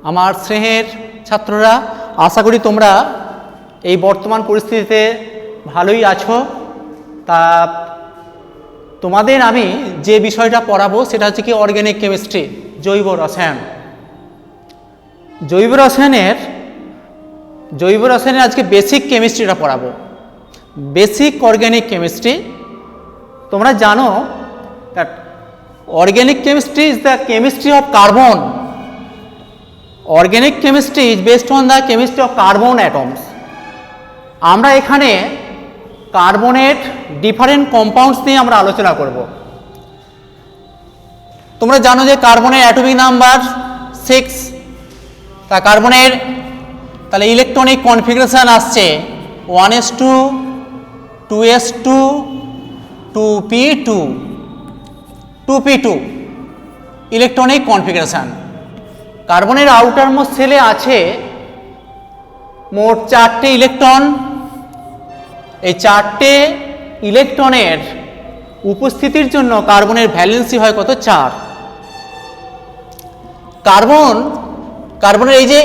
আমার স্নেহের ছাত্ররা, আশা করি তোমরা এই বর্তমান পরিস্থিতিতে ভালোই আছো। তা তোমাদের আমি যে বিষয়টা পড়াবো সেটা হচ্ছে কি অর্গানিক কেমিস্ট্রি, জৈব রসায়ন। জৈব রসায়নের আজকে বেসিক কেমিস্ট্রিটা পড়াবো, বেসিক অর্গানিক কেমিস্ট্রি। তোমরা জানো that organic chemistry is the chemistry of carbon. Organic chemistry is based on the chemistry of carbon atoms. আমরা এখানে কার্বনের ডিফারেন্ট কম্পাউন্ডস নিয়ে আমরা আলোচনা করব। তোমরা জানো যে কার্বনের অ্যাটমিক নাম্বার 6। তা কার্বনের তাহলে ইলেকট্রনিক কনফিগারেশন আসছে 1s2 2s2 2p2 2p2 electronic configuration. কার্বনের আউটার মোস্ট শেলে আছে মোট 4টে ইলেকট্রন। এই 4টে ইলেকট্রনের উপস্থিতির জন্য কার্বনের ভ্যালেন্সি হয় কত? 4। কার্বনের এই যে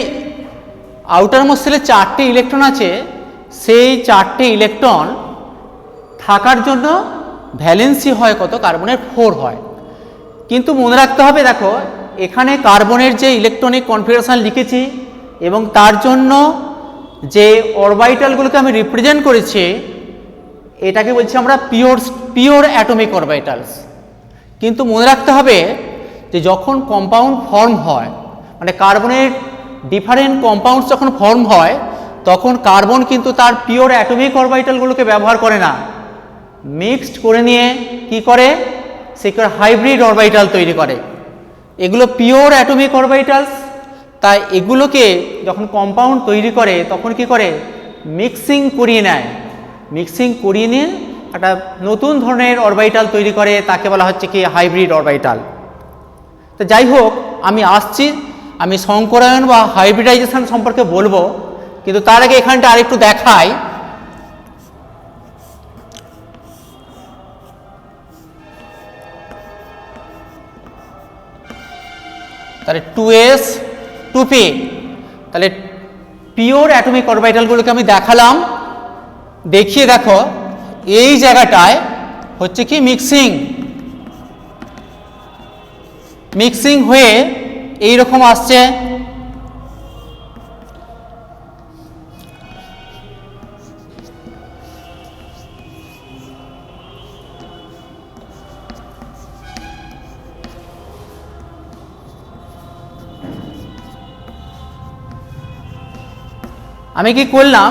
আউটার মোস্ট শেলে 4টে ইলেকট্রন আছে, সেই 4টে ইলেকট্রন থাকার জন্য ভ্যালেন্সি হয় কত? কার্বনের 4 হয়। কিন্তু মনে রাখতে হবে, দেখো এখানে কার্বনের যে ইলেকট্রনিক কনফিগারেশন লিখেছি এবং তার জন্য যে অরবিটালগুলোকে আমি রিপ্রেজেন্ট করেছি, এটাকে বলছি আমরা পিওর অ্যাটমিক অরবিটালস। কিন্তু মনে রাখতে হবে যে যখন কম্পাউন্ড ফর্ম হয়, মানে কার্বনের ডিফারেন্ট কম্পাউন্ডস যখন ফর্ম হয়, তখন কার্বন কিন্তু তার পিওর অ্যাটমিক অরবিটালগুলোকে ব্যবহার করে না, মিক্সড করে নিয়ে কি করে? সে হাইব্রিড অরবিটাল তৈরি করে। এগুলো পিওর অ্যাটমিক অরবিটালস। তাই এগুলোকে যখন কম্পাউন্ড তৈরি করে তখন কি করে? মিক্সিং করিয়ে নেয়। মিক্সিং করিয়ে নিয়ে একটা নতুন ধরনের অরবিটাল তৈরি করে, তাকে বলা হচ্ছে কি হাইব্রিড অরবিটাল। তো যাই হোক, আমি সংকরায়ন বা হাইব্রিডাইজেশন সম্পর্কে বলবো, কিন্তু তার আগে এখানটা আরেকটু দেখাই। তাহলে 2s 2p, তাহলে পিওর অ্যাটমিক অরবিটালগুলোকে আমি দেখালাম। দেখিয়ে দেখো এই জায়গাটায় হচ্ছে কি মিক্সিং হয়ে এই রকম আসছে। আমি কি করলাম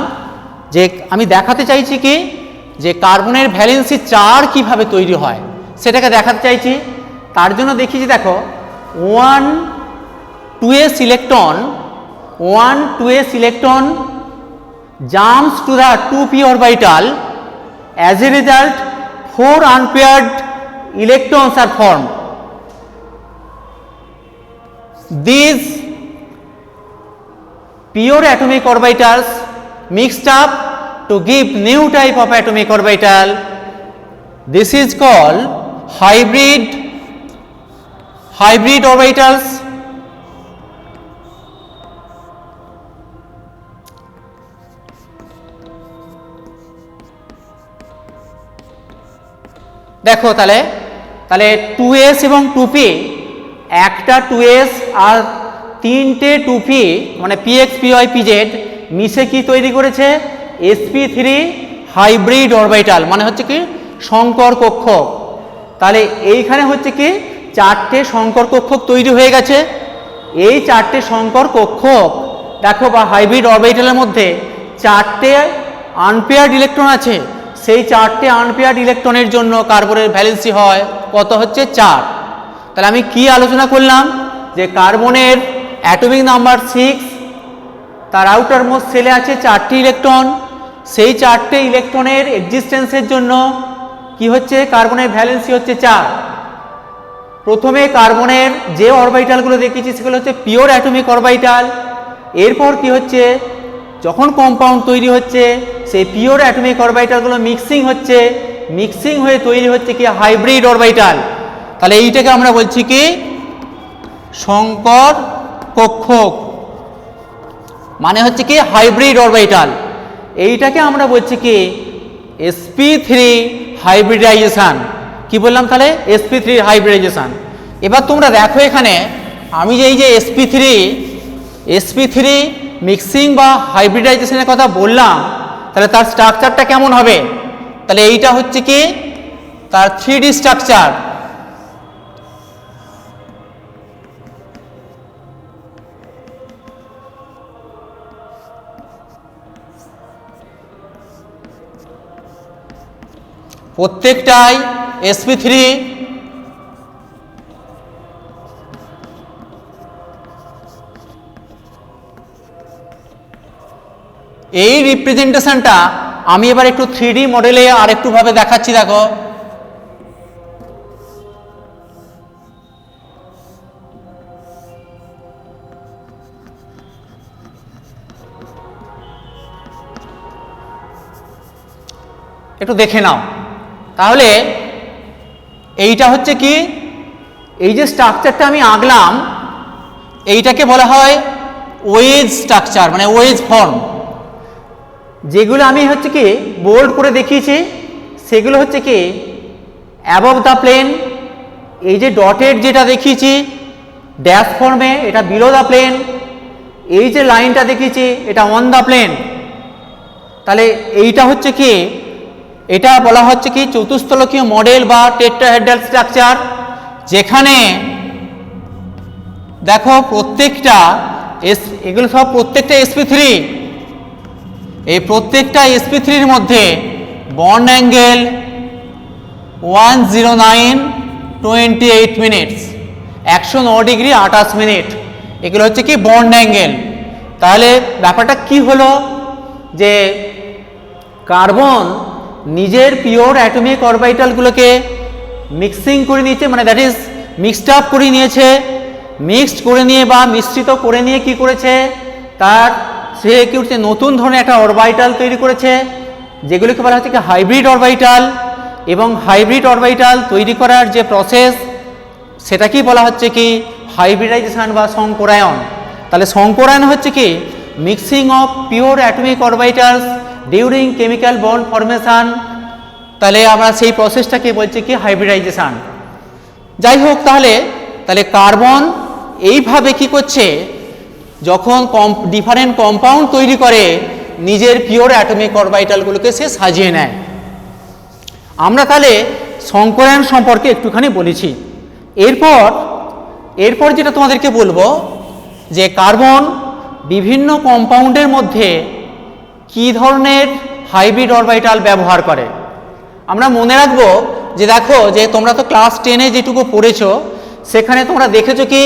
যে আমি দেখাতে চাইছি কি যে কার্বনের ভ্যালেন্সি 4 কিভাবে তৈরি হয় সেটাকে দেখাতে চাইছি। তার জন্য দেখিয়েছি, দেখো 1 2s electron jumps to the 2p orbital. As a result, 4 unpaired electrons are formed. These pure atomic orbitals mixed up to give new type of atomic orbital. This is called hybrid orbitals. দেখো তাহলে 2s এবং 2p, একটা 2s আর 3টে 2p মানে px py pz মিশে কি তৈরি করেছে? sp3 হাইব্রিড অরবিটাল, মানে হচ্ছে কি সংকর কক্ষক। তাহলে এইখানে হচ্ছে কি 4টে সংকর কক্ষক তৈরি হয়ে গেছে। এই 4টে সংকর কক্ষক দেখো বা হাইব্রিড অরবিটালের মধ্যে 4টে আনপেয়ার্ড ইলেকট্রন আছে। সেই 4টে আনপেয়ার্ড ইলেকট্রনের জন্য কার্বনের ভ্যালেন্সি হয় কত? হচ্ছে 4। তাহলে আমি কি আলোচনা করলাম যে কার্বনের অ্যাটমিক নাম্বার 6, তার আউটার মোস্ট শেলে আছে 4টি ইলেকট্রন। সেই 4টে ইলেকট্রনের এক্সিস্টেন্সের জন্য কি হচ্ছে? কার্বনের ভ্যালেন্সি হচ্ছে 4। প্রথমে কার্বনের যে অরবিটালগুলো দেখেছি সেগুলো হচ্ছে পিওর অ্যাটমিক অরবিটাল। এরপর কি হচ্ছে? যখন কম্পাউন্ড তৈরি হচ্ছে সেই পিওর অ্যাটমিক অরবিটালগুলো মিক্সিং হয়ে তৈরি হচ্ছে কি হাইব্রিড অরবিটাল। তাহলে এইটাকে আমরা বলছি কি সংকর কক্ষক। মানে হচ্ছে কি হাইব্রিড অরবিটাল। এইটাকে আমরা বলছি কি sp3 হাইব্রিডাইজেশন। কি বললাম তাহলে? sp3 hybridization. এবার তোমরা দেখো এখানে আমি যে এই যে sp3 মিক্সিং বা হাইব্রিডাইজেশনের কথা বললাম, তাহলে তার স্ট্রাকচারটা কেমন হবে? তাহলে এইটা হচ্ছে কি তার 3D স্ট্রাকচার। প্রত্যেকটাই sp3 এই রিপ্রেজেন্টেশনটা আমি এবার একটু 3D মডেলে আর একটু ভাবে দেখাচ্ছি। দেখো একটু দেখে নাও। তাহলে এইটা হচ্ছে কি এই যে স্ট্রাকচারটা আমি আঁকলাম এইটাকে বলা হয় ওয়েজ স্ট্রাকচার, মানে ওয়েজ ফর্ম। যেগুলো আমি হচ্ছে কি বোল্ড করে দেখিয়েছি সেগুলো হচ্ছে কি অ্যাবভ দ্য প্লেন। এই যে ডটেড যেটা দেখিয়েছি ড্যাশ ফর্মে এটা বিলো দ্য প্লেন। এই যে লাইনটা দেখিয়েছি এটা অন দ্য প্লেন। তাহলে এইটা হচ্ছে কি এটা বলা হচ্ছে কি চতুস্তলকীয় মডেল বা টেট্রাহেড্রাল স্ট্রাকচার, যেখানে দেখো প্রত্যেকটা এগুলো সব প্রত্যেকটা sp3। এই প্রত্যেকটা sp3-র মধ্যে bond angle 109.28 minutes, 109 degree 28 minute. এগুলো হচ্ছে কি বন্ড অ্যাঙ্গেল। তাহলে ব্যাপারটা কি হলো যে কার্বন নিজের পিওর অ্যাটমিক অরবিটালগুলোকে মিক্সিং করে নিয়েছে, মানে দ্যাট ইজ মিক্সড আপ করে নিয়েছে। মিক্সড করে নিয়ে বা মিশ্রিত করে নিয়ে কি করেছে তার সে কি হচ্ছে নতুন ধরনের একটা অরবিটাল তৈরি করেছে, যেগুলোকে বলা হচ্ছে কি হাইব্রিড অরবিটাল। এবং হাইব্রিড অরবিটাল তৈরি করার যে প্রসেস সেটাকেই বলা হচ্ছে কি হাইব্রিডাইজেশন বা সংকরায়ন। তাহলে সংকরায়ন হচ্ছে কি mixing of pure atomic orbitals during chemical bond formation. তাহলে আমরা সেই প্রসেসটাকে বলছি কি হাইব্রিডাইজেশন। যাই হোক, তাহলে কার্বন এইভাবে কি করছে যখন ডিফারেন্ট কম্পাউন্ড তৈরি করে নিজের পিওর অ্যাটমিক অরবিটালগুলোকে সে সাজিয়ে নেয়। আমরা তাহলে সংকরায়ন সম্পর্কে একটুখানি বলেছি। এরপর যেটা তোমাদেরকে বলবো যে কার্বন বিভিন্ন কম্পাউন্ডের মধ্যে কি ধরনের হাইব্রিড অরবিটাল ব্যবহার করে। আমরা মনে রাখবো যে দেখো যে তোমরা তো ক্লাস 10-এ যেটুকু পড়েছো সেখানে তোমরা দেখেছো কি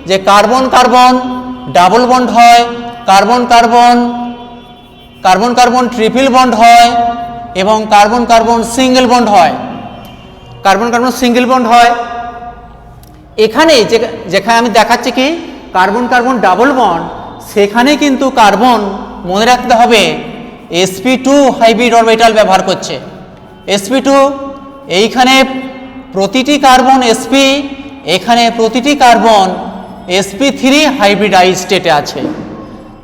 যে কার্বন কার্বন ডাবল বন্ড হয়, carbon carbon carbon carbon triple bond হয় এবং কার্বন কার্বন সিঙ্গেল বন্ড হয়। কার্বন কার্বন সিঙ্গেল বন্ড হয়। এখানে যেখানে আমি দেখাচ্ছি কি কার্বন কার্বন ডাবল বন্ড, সেখানে কিন্তু কার্বন মনে রাখতে হবে sp2 হাইব্রিড অরবিটাল ব্যবহার করছে। sp2 এইখানে প্রতিটি কার্বন sp, এখানে প্রতিটি কার্বন sp3 হাইব্রিডাইজ স্টেটে আছে।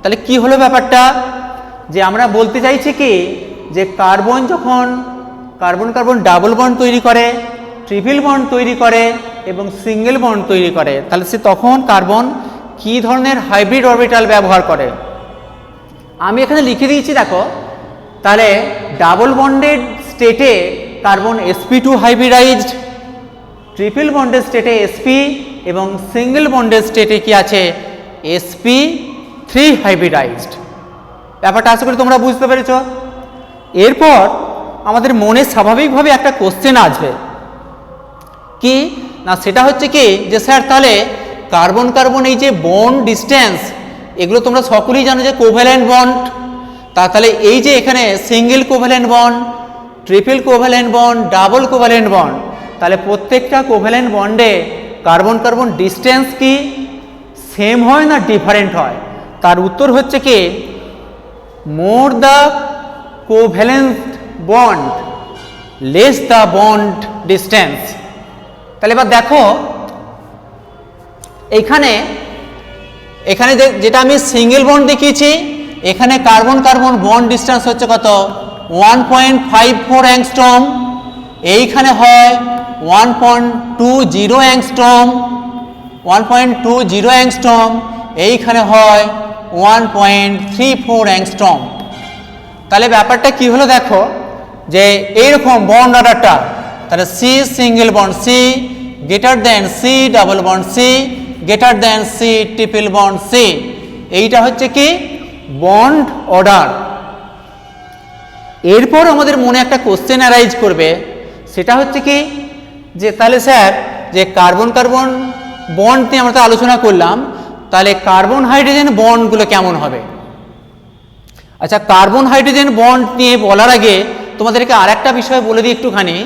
তাহলে কি হলো ব্যাপারটা যে আমরা বলতে চাইছি কি যে কার্বন যখন কার্বন কার্বন ডাবল বন্ড তৈরি করে, ট্রিপল বন্ড তৈরি করে এবং সিঙ্গেল বন্ড তৈরি করে, তাহলে সে তখন কার্বন কি ধরনের হাইব্রিড অরবিটাল ব্যবহার করে আমি এখানে লিখে দিয়েছি। দেখো তাহলে ডাবল বন্ডেড স্টেটে carbon sp2 hybridised, triple bonded স্টেটে sp এবং সিঙ্গেল বন্ডেড স্টেটে কি আছে sp3 হাইব্রিডাইজড। ব্যাপারটা আশা করি তোমরা বুঝতে পেরেছ। এরপর আমাদের মনে স্বাভাবিকভাবে একটা কোশ্চেন আসবে কি না, সেটা হচ্ছে কি যে স্যার তাহলে কার্বন কার্বন এই যে বন্ড ডিস্টেন্স এগুলো তোমরা সকলেই জানো যে কোভ্যালেন্ট বন্ড। তাহলে এই যে এখানে single covalent bond, triple covalent bond, double covalent bond, তাহলে প্রত্যেকটা কোভ্যালেন্ট বন্ডে কার্বন কার্বন ডিস্টেন্স কি সেম হয় না ডিফারেন্ট হয়? তার উত্তর হচ্ছে কি more the covalent bond less the bond distance. তাহলে এবার দেখো এখানে যেটা আমি সিঙ্গেল বন্ড দেখিয়েছি এখানে কার্বন কার্বন বন্ড ডিসটেন্স হচ্ছে কত 1.54 অ্যাংস্ট্রম, এইখানে হয় 1.20 অ্যাংস্ট্রম, 1.20 অ্যাংস্ট্রম, এইখানে হয় 1.34 অ্যাংস্ট্রম। তাহলে ব্যাপারটা কি হলো দেখো, যে এইরকম বন্ড অর্ডারটা, তাহলে C single bond C greater than C double bond C greater than C triple bond C, এইটা হচ্ছে কি বন্ড অর্ডার। এরপর আমাদের মনে একটা কোশ্চেন অ্যারাইজ করবে, সেটা হচ্ছে কি যে তাহলে স্যার যে কার্বন কার্বন বন্ড নিয়ে আমরা তো আলোচনা করলাম, তাহলে কার্বন হাইড্রোজেন বন্ডগুলো কেমন হবে। আচ্ছা, কার্বন হাইড্রোজেন বন্ড নিয়ে বলার আগে তোমাদেরকে আর একটা বিষয় বলে দিই একটুখানি,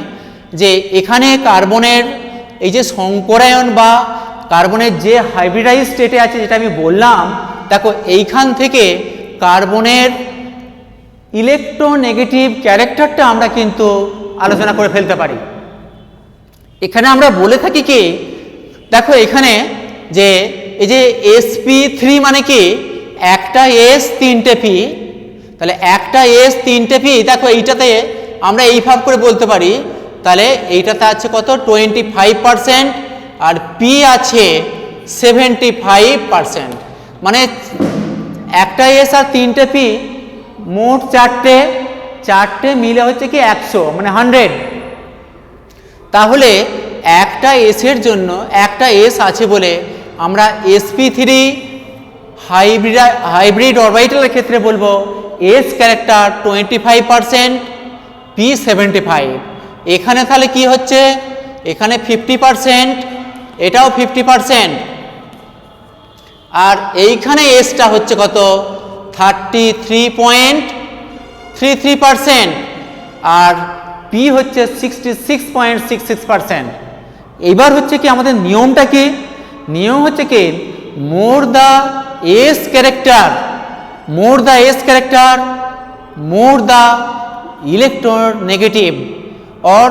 যে এখানে কার্বনের এই যে সংকরায়ন বা কার্বনের যে হাইব্রিডাইজ স্টেটে আছে যেটা আমি বললাম, দেখো এইখান থেকে কার্বনের ইলেকট্রোনেগেটিভ ক্যারেক্টারটা আমরা কিন্তু আলোচনা করে ফেলতে পারি। এখানে আমরা বলে থাকি কি, দেখো এখানে যে এই যে sp3 মানে কি একটা s তিনটে p, তাহলে একটা s তিনটে p, দেখো এইটাতে আমরা এই ভাব করে বলতে পারি, তাহলে এইটাতে আছে কত 25% আর p আছে 75%, মানে একটা s আর তিনটে p মোট চারটে মিলে হচ্ছে কি 100 মানে 100। তাহলে একটা এস এর জন্য একটা এস আছে বলে আমরা sp3 হাইব্রিড অরবিটালের ক্ষেত্রে বলবো এস ক্যারেক্টার 25%, p 75। এখানে তাহলে কি হচ্ছে, এখানে 50%, এটাও 50%, আর এইখানে এসটা হচ্ছে কত 33.33%, আর p হচ্ছে 66.66%। এইবার হচ্ছে কি আমাদের নিয়মটা কি, নিয়ম হচ্ছে কি more the S character more the electronegative or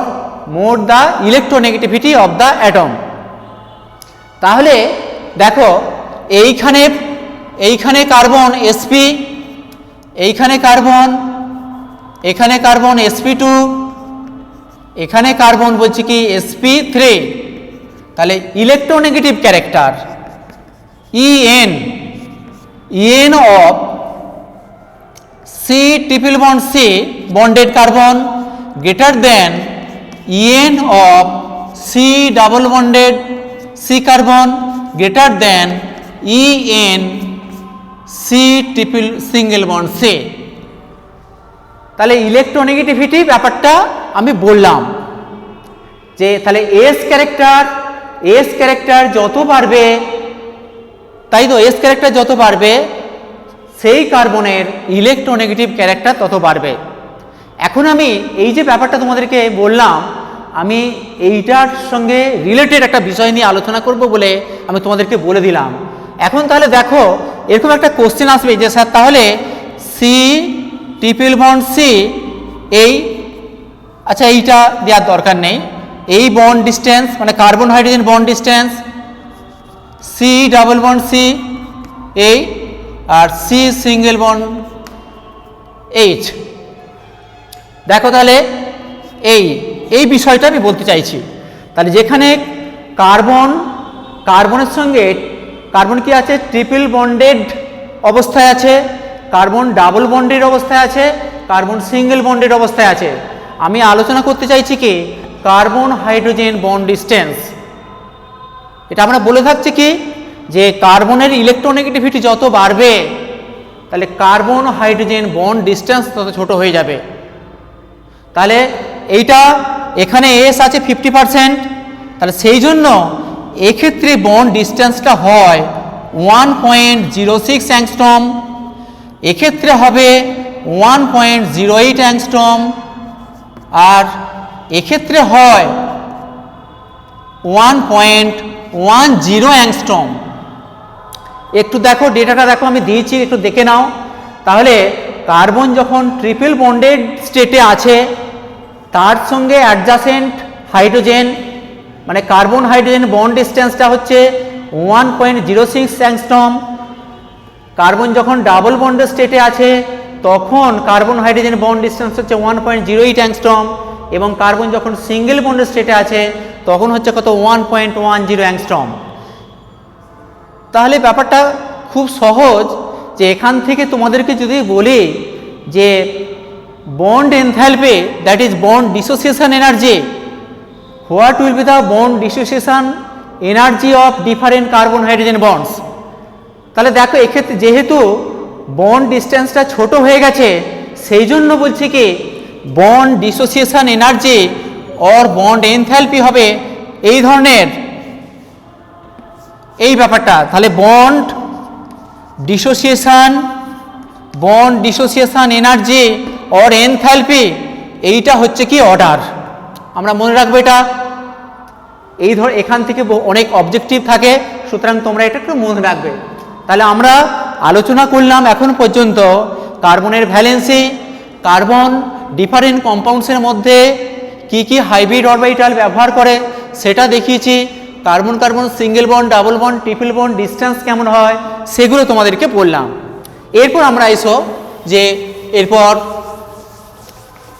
more the electronegativity of the atom. তাহলে দেখো এইখানে কার্বন sp, এইখানে কার্বন sp2, এখানে কার্বন বলছি কি sp3, তাহলে electronegative character en of c triple bond c bonded carbon greater than en of c double bonded c carbon greater than en c triple single bond c। তাহলে electronegativity ব্যাপারটা আমি বললাম, যে তাহলে এস ক্যারেক্টার যত বাড়বে, তাই তো এস ক্যারেক্টার যত বাড়বে সেই কার্বনের ইলেকট্রোনেগেটিভ ক্যারেক্টার তত বাড়বে। এখন আমি এই যে ব্যাপারটা তোমাদেরকে বললাম, আমি এইটার সঙ্গে রিলেটেড একটা বিষয় নিয়ে আলোচনা করব বলে আমি তোমাদেরকে বলে দিলাম। এখন তাহলে দেখো এরকম একটা কোশ্চেন আসবে যে স্যার তাহলে সি ট্রিপল বন্ড সি, এই আচ্ছা এইটা দেওয়ার দরকার নেই, এই বন্ড ডিস্টেন্স মানে carbon hydrogen bond distance C double bond C এই, আর সি সিঙ্গেল বন্ড এইচ। দেখো তাহলে এই বিষয়টা আমি বলতে চাইছি। তাহলে যেখানে কার্বনের সঙ্গে কার্বন কি আছে ট্রিপল বন্ডেড অবস্থায় আছে, কার্বন ডাবল বন্ডেড অবস্থায় আছে, কার্বন সিঙ্গেল বন্ডেড অবস্থায় আছে, আমি আলোচনা করতে চাইছি কি কার্বন হাইড্রোজেন বন্ড ডিস্টেন্স। এটা আমরা বলে থাকছি কি যে কার্বনের ইলেকট্রোনেগেটিভিটি যত বাড়বে তাহলে কার্বন হাইড্রোজেন বন্ড ডিস্টেন্স তত ছোট হয়ে যাবে। তাহলে এইটা এখানে এস আছে 50%, তাহলে সেই জন্য এক্ষেত্রে বন্ড ডিস্টেন্সটা হয় 1.06 অ্যাংস্ট্রম, এক্ষেত্রে হবে 1.08 অ্যাংস্ট্রম, আর এক্ষেত্রে হয় 1.10 অ্যাংস্ট্রম। একটু দেখো ডেটাটা দেখো আমি দিয়েছি, একটু দেখে নাও। তাহলে কার্বন যখন ট্রিপল বন্ডেড স্টেটে আছে তার সঙ্গে অ্যাডজাসেন্ট হাইড্রোজেন মানে কার্বন হাইড্রোজেন বন্ড ডিস্টেন্সটা হচ্ছে 1.06 অ্যাংস্ট্রম, কার্বন যখন ডাবল বন্ডের স্টেটে আছে তখন কার্বন হাইড্রোজেন বন্ড ডিসটেন্স হচ্ছে 1.08 অ্যাংস্ট্রম, এবং কার্বন যখন সিঙ্গেল বন্ডের স্টেটে আছে তখন হচ্ছে কত 1.10 অ্যাংস্ট্রম। তাহলে ব্যাপারটা খুব সহজ, যে এখান থেকে তোমাদেরকে যদি বলি যে bond enthalpy that is bond dissociation energy, what will be the bond dissociation energy of different carbon hydrogen bonds. তাহলে দেখো এক্ষেত্রে যেহেতু বন্ড ডিস্টেন্সটা ছোট হয়ে গেছে সেই জন্য বলছি কি bond dissociation energy or bond enthalpy হবে এই ধরনের, এই ব্যাপারটা। তাহলে bond dissociation energy or enthalpy, এইটা হচ্ছে কি অর্ডার। আমরা মনে রাখবো এটা, এই ধর এখান থেকে অনেক অবজেক্টিভ থাকে, সুতরাং তোমরা এটা একটু মনে রাখবে। তাহলে আমরা আলোচনা করলাম এখন পর্যন্ত কার্বনের ভ্যালেন্সি, কার্বন ডিফারেন্ট কম্পাউন্ডসের মধ্যে কি কি হাইব্রিড অরবিটাল ব্যবহার করে সেটা দেখিয়েছি, carbon carbon single bond, double bond, triple bond distance কেমন হয় সেগুলো তোমাদেরকে বললাম। এরপর আমরা এসো যে এরপর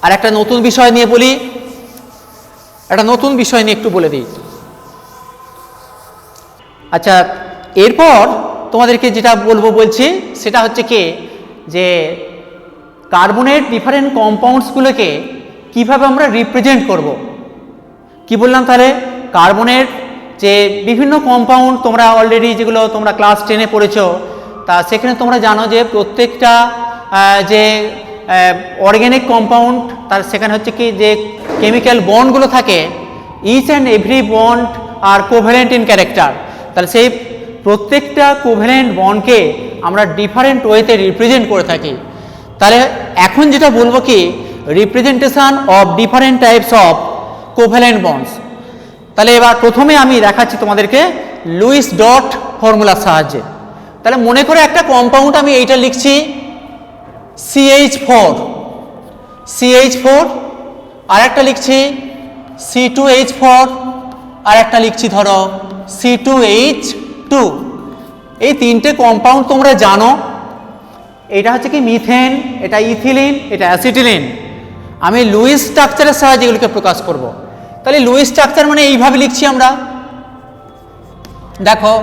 আর একটা নতুন বিষয় নিয়ে বলি, একটা নতুন বিষয় নিয়ে একটু বলে দিই। আচ্ছা, এরপর তোমাদেরকে যেটা বলছি সেটা হচ্ছে কি যে কার্বনের ডিফারেন্ট কম্পাউন্ডসগুলোকে কিভাবে আমরা রিপ্রেজেন্ট করব। কি বললাম তাহলে, কার্বনের যে বিভিন্ন কম্পাউন্ড তোমরা অলরেডি যেগুলো তোমরা ক্লাস 10-এ পড়েছো, তা সেখানে তোমরা জানো যে প্রত্যেকটা যে অর্গ্যানিক কম্পাউন্ড তার সেখানে হচ্ছে কি যে কেমিক্যাল বন্ডগুলো থাকে, each and every bond are covalent in character. তাহলে সেই প্রত্যেকটা কোভ্যালেন্ট বন্ডকে আমরা ডিফারেন্ট ওয়েতে রিপ্রেজেন্ট করে থাকি। তাহলে এখন যেটা বলবো কি representation of different types of covalent bonds. তাহলে এবার প্রথমে আমি দেখাচ্ছি তোমাদেরকে লুইস ডট ফর্মুলার সাহায্যে। তাহলে মনে করে একটা কম্পাউন্ড আমি এইটা লিখছি CH4, আর একটা লিখছি C2H4, আর একটা লিখছি ধরো C2H2। এই তিনটে কম্পাউন্ড তোমরা জানো, এটা হচ্ছে কি মিথেন, এটা ইথিলিন, এটা অ্যাসিটিলিন। আমি লুইস স্ট্রাকচারের সাহায্যে এগুলোকে প্রকাশ করব। তাহলে লুইস স্ট্রাকচার মানে এইভাবে লিখছি আমরা, দেখো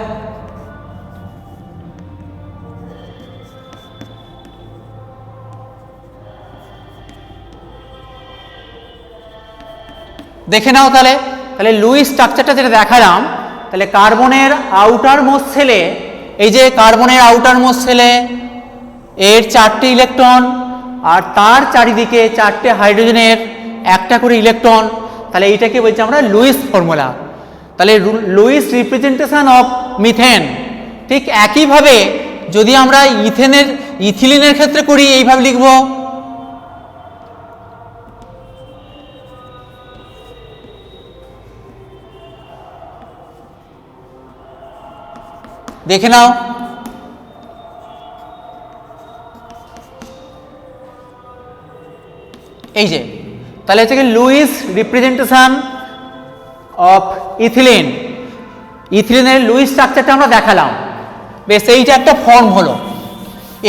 দেখে নাও। তাহলে লুইস স্ট্রাকচারটা যেটা দেখালাম, তাহলে কার্বনের আউটার মোস্ট শেলে, এই যে কার্বনের আউটার মোস্ট শেলে এর 4টে ইলেকট্রন আর তার চারিদিকে 4টে হাইড্রোজেনের একটা করে ইলেকট্রন, তাহলে এইটাকে বলছি আমরা লুইস ফর্মুলা। তাহলে লুইস রিপ্রেজেন্টেশন অফ মিথেন। ঠিক একইভাবে যদি আমরা ইথিলিনের ক্ষেত্রে করি এইভাবে লিখব, দেখে নাও। এই যে তাহলে হচ্ছে কি লুইস রিপ্রেজেন্টেশন অফ ইথিলিনের লুইস স্ট্রাকচারটা আমরা দেখালাম। বেশ, এইটা একটা ফর্ম হলো।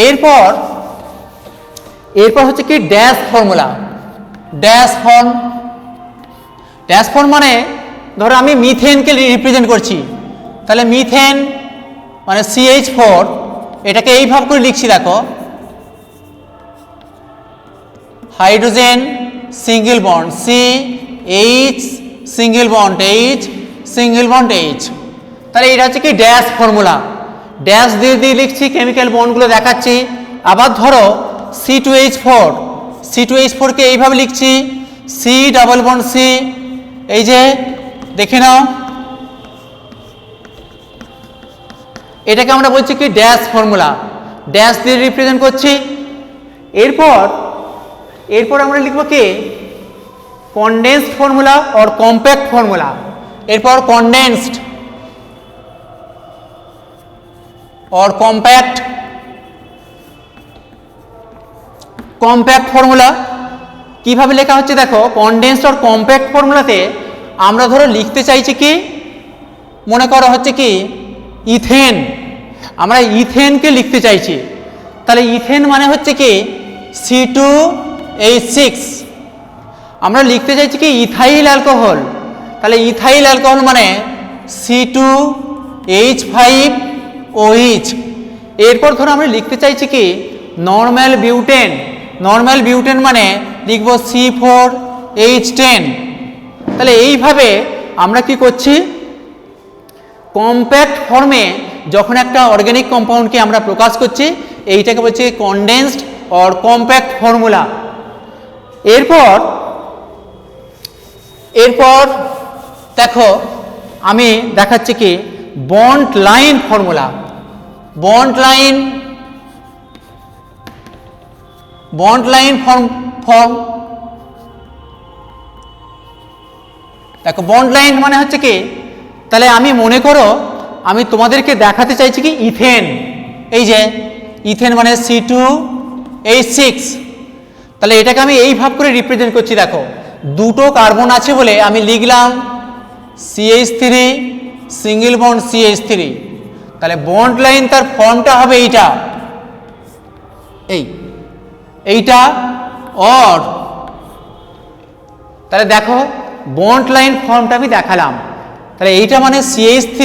এরপর হচ্ছে কি ড্যাশ ফর্ম মানে ধরো আমি মিথেনকে রিপ্রেজেন্ট করছি, তাহলে মিথেন মানে CH4, এটাকে এইভাবে করে লিখছি, দেখো hydrogen single bond CH single bond H। তাহলে এটা হচ্ছে কি ড্যাশ ফর্মুলা, ড্যাশ দিয়ে লিখছি, কেমিক্যাল বন্ডগুলো দেখাচ্ছি। আবার ধরো C2H4 কে এইভাবে লিখছি C ডাবল বন্ড C, এই যে দেখে নাও, এটাকে আমরা বলছি কি ড্যাশ ফর্মুলা, ড্যাশ দিয়ে রিপ্রেজেন্ট করছি। এরপর আমরা লিখব কি condensed formula or compact formula. এরপর কনডেন্সড অর কম্প্যাক্ট ফর্মুলা কিভাবে লেখা হচ্ছে দেখো, কনডেন্সড অর কম্প্যাক্ট ফর্মুলাতে আমরা ধরো লিখতে চাইছি কি, মনে করো হচ্ছে কি ইথেন, আমরা ইথেনকে লিখতে চাইছি, তাহলে ইথেন মানে হচ্ছে কি C2H6, আমরা লিখতে চাইছি কি ইথাইল অ্যালকোহল, তাহলে ইথাইল অ্যালকোহল মানে C2H5OH। এরপর ধরো আমরা লিখতে চাইছি কি নরমাল বিউটেন, নরমাল বিউটেন মানে লিখব C4H10। তাহলে এইভাবে আমরা কি করছি, কম্প্যাক্ট ফর্মে যখন একটা অর্গানিক কম্পাউন্ডকে আমরা প্রকাশ করছি এইটাকে বলছে কনডেন্সড অর কম্প্যাক্ট ফর্মুলা। এরপর দেখো আমি দেখাচ্ছি কি bond line formula. Bond line form দেখো, বন্ড লাইন মানে হচ্ছে কি, তাহলে আমি মনে করো আমি তোমাদেরকে দেখাতে চাইছি কি ইথেন, এই যে ইথেন মানে C2H6, তাহলে এটাকে আমি এই ভাব করে রিপ্রেজেন্ট করছি। দেখো দুটো কার্বন আছে বলে আমি লিখলাম CH3 সিঙ্গেল বন্ড CH3, তাহলে বন্ড লাইন তার ফর্মটা হবে এইটা অর, তাহলে দেখো বন্ড লাইন ফর্মটা আমি দেখালাম, তাহলে এইটা মানে CH3,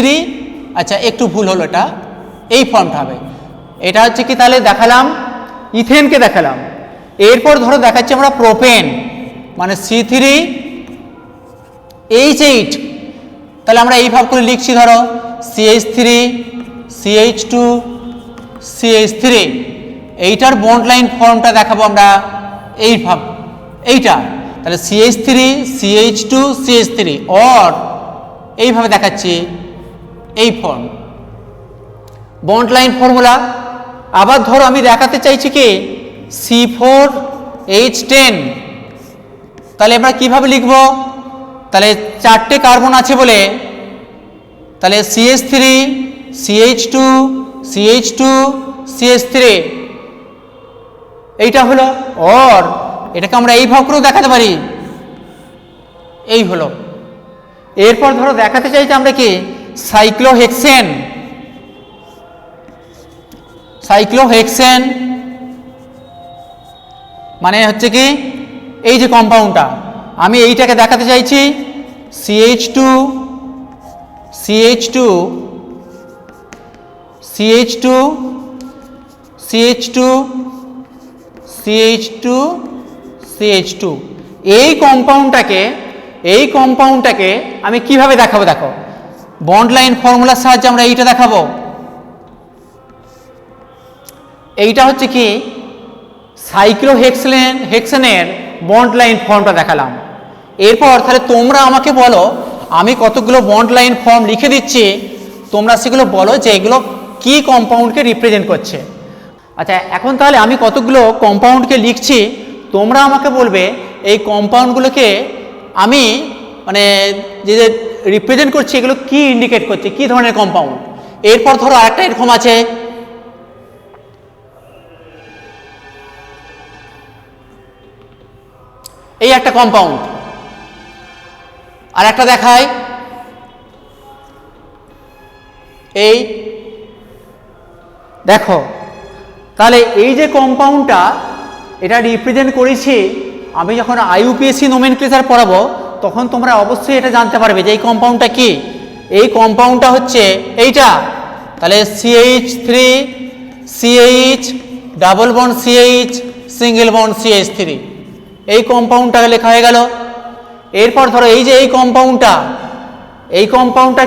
আচ্ছা একটু ভুল হলো, এটা এই ফর্মটা হবে, এটা হচ্ছে কি তাহলে দেখালাম ইথেনকে দেখালাম। এরপর ধরো দেখাচ্ছি আমরা প্রোপেন মানে C3H8, তাহলে আমরা এই ভাব করে লিখছি, ধরো CH3 CH2 CH3, এইটার বন্ড লাইন ফর্মটা দেখাবো আমরা এইটা, তাহলে CH3 CH2 CH3 অর এইভাবে দেখাচ্ছি এই ফর্ম বন্ড লাইন ফর্মুলা। আবার ধরো আমি দেখাতে চাইছি কি C4H10, তাহলে আমরা কিভাবে লিখব, তাহলে চারটে কার্বন আছে বলে তাহলে CH3 CH2 CH2 CH3 এইটা হলো, অর এটাকে আমরা এই ভাব করেও দেখাতে পারি, এই হলো। এরপর ধরো দেখাতে চাইছি আমরা কি সাইক্লোহেক্সেন মানে হচ্ছে কি এই যে কম্পাউন্ডটা, আমি এইটাকে দেখাতে চাইছি CH2 CH2 CH2 CH2 CH2 CH2, এই কম্পাউন্ডটাকে আমি কিভাবে দেখাবো, দেখো বন্ড লাইন ফর্মুলার সাহায্যে আমরা এইটা দেখাবো। এইটা হচ্ছে কি সাইক্লোহেক্সেনের বন্ড লাইন ফর্মটা দেখালাম। এরপর তাহলে তোমরা আমাকে বলো, আমি কতগুলো বন্ড লাইন ফর্ম লিখে দিচ্ছি, তোমরা সেগুলো বলো যে এগুলো কি কম্পাউন্ডকে রিপ্রেজেন্ট করছে। আচ্ছা এখন তাহলে আমি কতগুলো কম্পাউন্ডকে লিখছি, তোমরা আমাকে বলবে এই কম্পাউন্ডগুলোকে আমি মানে যে রিপ্রেজেন্ট করছি এগুলো কি ইন্ডিকেট করছে, কি ধরনের কম্পাউন্ড। এরপর ধরো আরেকটা এরকম আছে, এই একটা কম্পাউন্ড, আর একটা দেখায় এই দেখো, তাহলে এই যে কম্পাউন্ডটা এটা রিপ্রেজেন্ট করেছি, আমি যখন IUPAC নোমেনক্লেচার পড়াবো তখন তোমরা অবশ্যই এটা জানতে পারবে যে এই কম্পাউন্ডটা কি। এই কম্পাউন্ডটা হচ্ছে এইটা, তাহলে CH3 CH double bond CH single bond CH3, এই কম্পাউন্ডটাকে লেখা হয়ে গেল। এরপর ধরো এই যে এই কম্পাউন্ডটা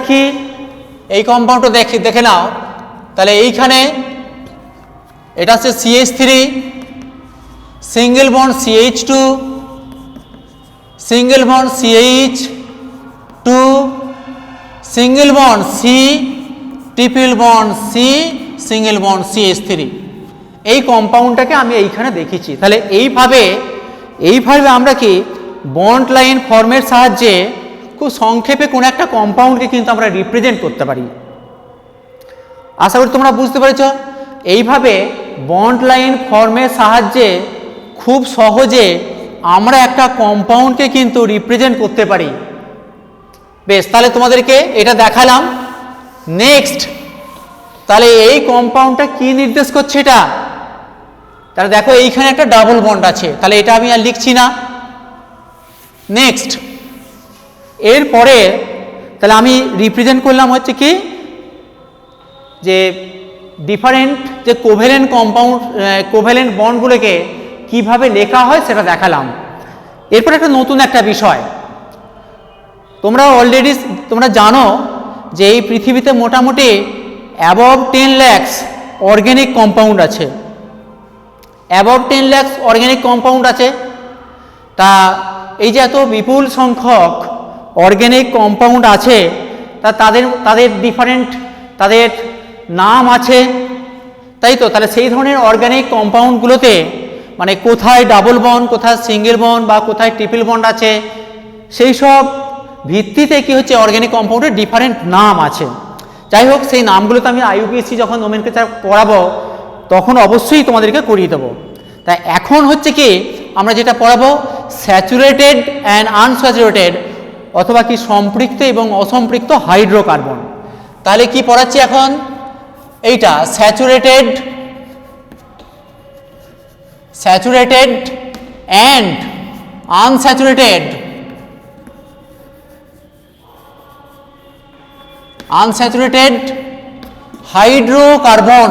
কি, এই কম্পাউন্ডটা দেখে নাও, তাহলে এইখানে এটা হচ্ছে CH3 single bond CH2 single bond CH2 single bond C triple bond C single bond CH3, এই কম্পাউন্ডটাকে আমি এইখানে দেখেছি। তাহলে এইভাবে আমরা কি বন্ড লাইন ফর্মের সাহায্যে খুব সংক্ষেপে কোনো একটা কম্পাউন্ডকে কিন্তু আমরা রিপ্রেজেন্ট করতে পারি। আশা করি তোমরা বুঝতে পেরেছ। এইভাবে বন্ড লাইন ফর্মের সাহায্যে খুব সহজে আমরা একটা কম্পাউন্ডকে কিন্তু রিপ্রেজেন্ট করতে পারি। বেশ, তাহলে তোমাদেরকে এটা দেখালাম। নেক্সট তাহলে এই কম্পাউন্ডটা কি নির্দেশ করছে এটা? তাহলে দেখো এইখানে একটা ডাবল বন্ড আছে, তাহলে এটা আমি আর লিখছি না। নেক্সট এরপরে তাহলে আমি রিপ্রেজেন্ট করলাম হচ্ছে কি যে ডিফারেন্ট যে কোভ্যালেন্ট কম্পাউন্ড কোভ্যালেন্ট বন্ডগুলোকে কিভাবে লেখা হয় সেটা দেখালাম। এরপর একটা নতুন একটা বিষয়, তোমরা অলরেডি জানো যে এই পৃথিবীতে মোটামুটি অ্যাবভ 10 lakhs অর্গ্যানিক কম্পাউন্ড আছে, অ্যাবভ 10 lakhs অর্গ্যানিক কম্পাউন্ড আছে। তা এই যে এত বিপুল সংখ্যক অর্গ্যানিক কম্পাউন্ড আছে, তা তাদের ডিফারেন্ট তাদের নাম আছে, তাই তো? তাহলে সেই ধরনের অর্গ্যানিক কম্পাউন্ডগুলোতে মানে কোথায় ডাবল বন্ড, কোথায় সিঙ্গেল বন্ড বা কোথায় ট্রিপল বন্ড আছে, সেই সব ভিত্তিতে কি হচ্ছে অর্গ্যানিক কম্পাউন্ডের ডিফারেন্ট নাম আছে। যাই হোক, সেই নামগুলো তো আমি আইইউপিএসসি যখন নোমেনক্লেচার পড়াবো তখন অবশ্যই তোমাদেরকে করিয়ে দেবো। তাই এখন হচ্ছে কি আমরা যেটা পড়াবো স্যাচুরেটেড অ্যান্ড আনস্যাচুরেটেড অথবা কি সম্পৃক্ত এবং অসম্পৃক্ত হাইড্রোকার্বন। তাহলে কি পড়াচ্ছি এখন? এইটা saturated and unsaturated hydrocarbon.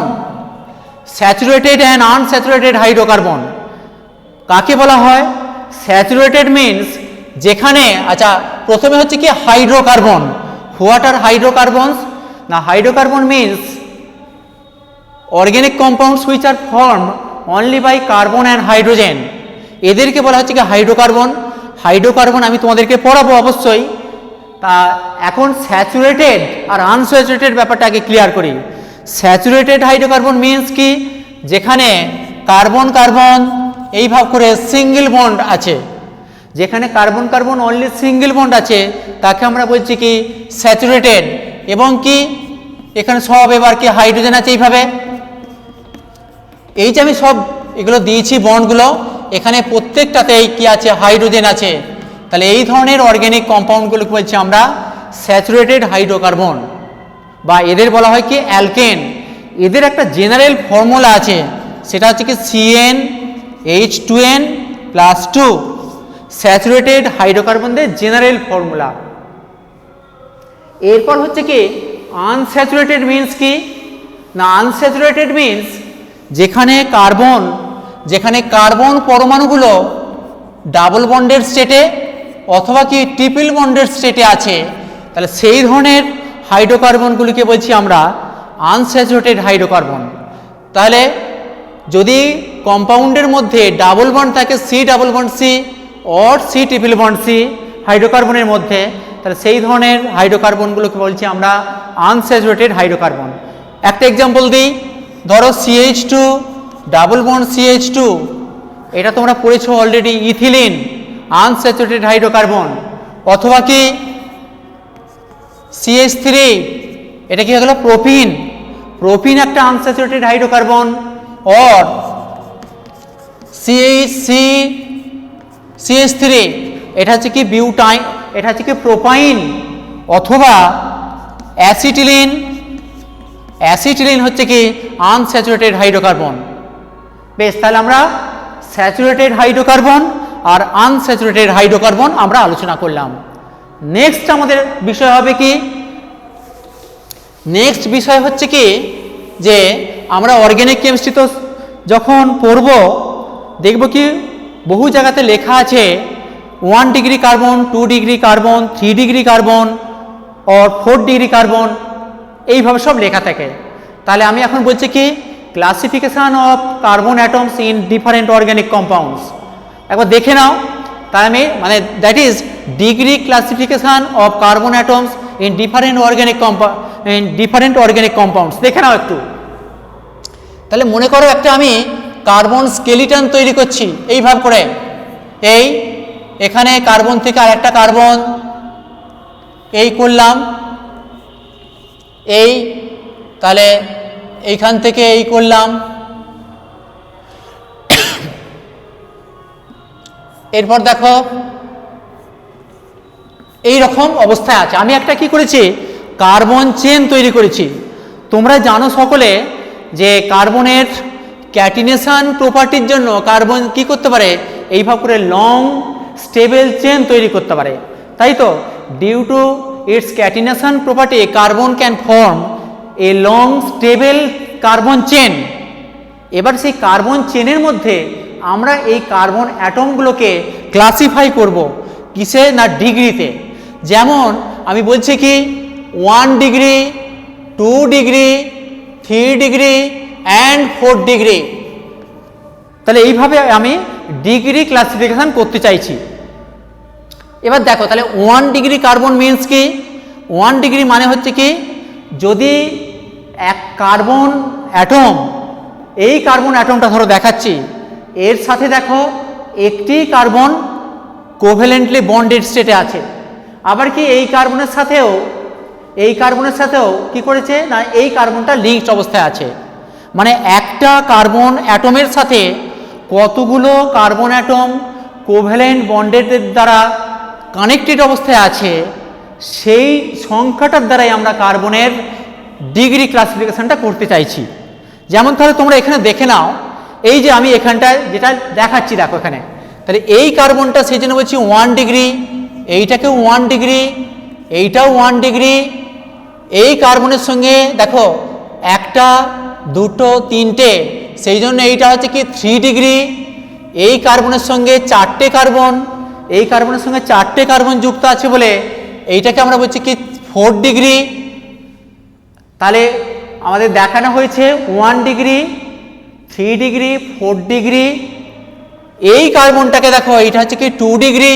Saturated and unsaturated hydrocarbon কাকে বলা হয়? স্যাচুরেটেড মিন্স যেখানে, আচ্ছা প্রথমে হচ্ছে কি হাইড্রোকার্বন। What are hydrocarbons? না, hydrocarbon means organic compounds which are form only by carbon and hydrogen, এদেরকে বলা হচ্ছে কি হাইড্রোকার্বন। হাইড্রোকার্বন আমি তোমাদেরকে পড়াবো অবশ্যই। তা এখন স্যাচুরেটেড আর আনস্যাচুরেটেড ব্যাপারটা আগে ক্লিয়ার করি। স্যাচুরেটেড হাইড্রোকার্বন মিন্স কি যেখানে কার্বন কার্বন এইভাবে করে সিঙ্গেল বন্ড আছে, যেখানে carbon carbon only single bond আছে তাকে আমরা বলছি কি স্যাচুরেটেড। এবং কি এখানে সব এবার কি হাইড্রোজেন আছে এইভাবে, এই যে আমি সব এগুলো দিয়েছি বন্ডগুলো, এখানে প্রত্যেকটাতেই কি আছে হাইড্রোজেন আছে। তাহলে এই ধরনের অর্গ্যানিক কম্পাউন্ডগুলোকে বলছি আমরা স্যাচুরেটেড হাইড্রোকার্বন বা এদের বলা হয় কি অ্যালকেন। এদের একটা জেনারেল ফর্মুলা আছে, সেটা হচ্ছে কি CnH2n+2, স্যাচুরেটেড হাইড্রোকার্বনদের জেনারেল ফর্মুলা। এরপর হচ্ছে কি আনস্যাচুরেটেড মিন্স কি না, আনস্যাচুরেটেড মিন্স যেখানে কার্বন পরমাণুগুলো ডাবল বন্ডের স্টেটে অথবা কি ট্রিপল বন্ডের স্টেটে আছে, তাহলে সেই ধরনের হাইড্রোকার্বনগুলিকে বলছি আমরা আনস্যাচুরেটেড হাইড্রোকার্বন। তাহলে যদি কম্পাউন্ডের মধ্যে ডাবল বন্ড থাকে C double bond C or C triple bond C হাইড্রোকার্বনের মধ্যে, তাহলে সেই ধরনের হাইড্রোকার্বনগুলোকে বলছি আমরা আনস্যাচুরেটেড হাইড্রোকার্বন। একটা এক্সাম্পল দিই, ধরো CH2 ডাবল বন্ড CH2, এটা তোমরা পড়েছো অলরেডি, ইথিলিন আনস্যাচুরেটেড হাইড্রোকার্বন। অথবা কি CH3, এটা কি হয়ে গেল প্রোপিন একটা আনস্যাচুরেটেড হাইড্রোকার্বন। অর CH3, এটা হচ্ছে কি বিউটাইন, এটা হচ্ছে কি প্রোপাইন। অথবা অ্যাসিটিলিন হচ্ছে কি আনস্যাচুরেটেড হাইড্রোকার্বন। বেশ, তাহলে আমরা স্যাচুরেটেড হাইড্রোকার্বন আর আনস্যাচুরেটেড হাইড্রোকার্বন আমরা আলোচনা করলাম। নেক্সট আমাদের বিষয় হবে কি, নেক্সট বিষয় হচ্ছে কি যে আমরা অর্গ্যানিক কেমিস্ট্রি তো যখন পড়ব দেখব কি বহু জায়গাতে লেখা আছে 1 degree carbon, 2 degree carbon, 3 degree carbon और 4 ডিগ্রি কার্বন, এইভাবে সব লেখা থাকে। তাহলে আমি এখন বলছি কি classification of carbon atoms in different organic compounds, একবার দেখে নাও। তাই আমি মানে that is degree classification of carbon atoms in different organic compounds, দেখে নাও একটু। তাহলে মনে করো একটা আমি কার্বন স্কেলিটন তৈরি করছি এইভাবে করে, এই এখানে কার্বন থেকে আরেকটা কার্বন এই করলাম, এই তাহলে এইখান থেকে এই করলাম, এরপর দেখো এই রকম অবস্থায় আছে। আমি একটা কি করেছি কার্বন চেন তৈরি করেছি। তোমরা জানো সকলে যে কার্বনের ক্যাটিনেশন প্রপার্টির জন্য কার্বন কি করতে পারে, এইভাবে করে লং স্টেবল চেন তৈরি করতে পারে, তাই তো। Due to its catenation property carbon can form a long stable carbon chain. এবার সেই কার্বন চেনের মধ্যে আমরা এই কার্বন অ্যাটমগুলোকে ক্লাসিফাই করব কিসে না ডিগ্রিতে। যেমন আমি বলছি কি 1 degree, 2 degree, 3 degree and 4 degree. তাহলে এইভাবে আমি ডিগ্রি ক্লাসিফিকেশন করতে চাইছি। এবার দেখো তাহলে 1 ডিগ্রি কার্বন মিনস কি, 1 ডিগ্রি মানে হচ্ছে কি, যদি এক কার্বন অ্যাটম, এই কার্বন অ্যাটমটা ধরো দেখাচ্ছি, এর সাথে দেখো একটি কার্বন কোভ্যালেন্টলি বন্ডেড স্টেটে আছে, আবার কি এই কার্বনের সাথেও কি করেছে না এই কার্বনটা লিঙ্কড অবস্থায় আছে। মানে একটা কার্বন অ্যাটমের সাথে কতগুলো কার্বন অ্যাটম কোভ্যালেন্ট বন্ডেডের দ্বারা কানেক্টেড অবস্থায় আছে, সেই সংখ্যাটার দ্বারাই আমরা কার্বনের ডিগ্রি ক্লাসিফিকেশনটা করতে চাইছি। যেমন তাহলে তোমরা এখানে দেখে নাও, এই যে আমি এখানটায় যেটা দেখাচ্ছি দেখো এখানে, তাহলে এই কার্বনটা সেই জন্য বলছি 1 ডিগ্রি, এইটাকেও 1 ডিগ্রি, এইটাও 1 ডিগ্রি। এই কার্বনের সঙ্গে দেখো একটা, দুটো, তিনটে, সেই জন্য এইটা হচ্ছে কি 3 ডিগ্রি। এই কার্বনের সঙ্গে 4টে কার্বন, এই কার্বনের সঙ্গে 4টে কার্বন যুক্ত আছে বলে এইটাকে আমরা বলছি কি 4 ডিগ্রি। তাহলে আমাদের দেখানো হয়েছে 1 ডিগ্রি, 3 ডিগ্রি, 4 ডিগ্রি। এই কার্বনটাকে দেখো এইটা হচ্ছে কি 2 ডিগ্রি,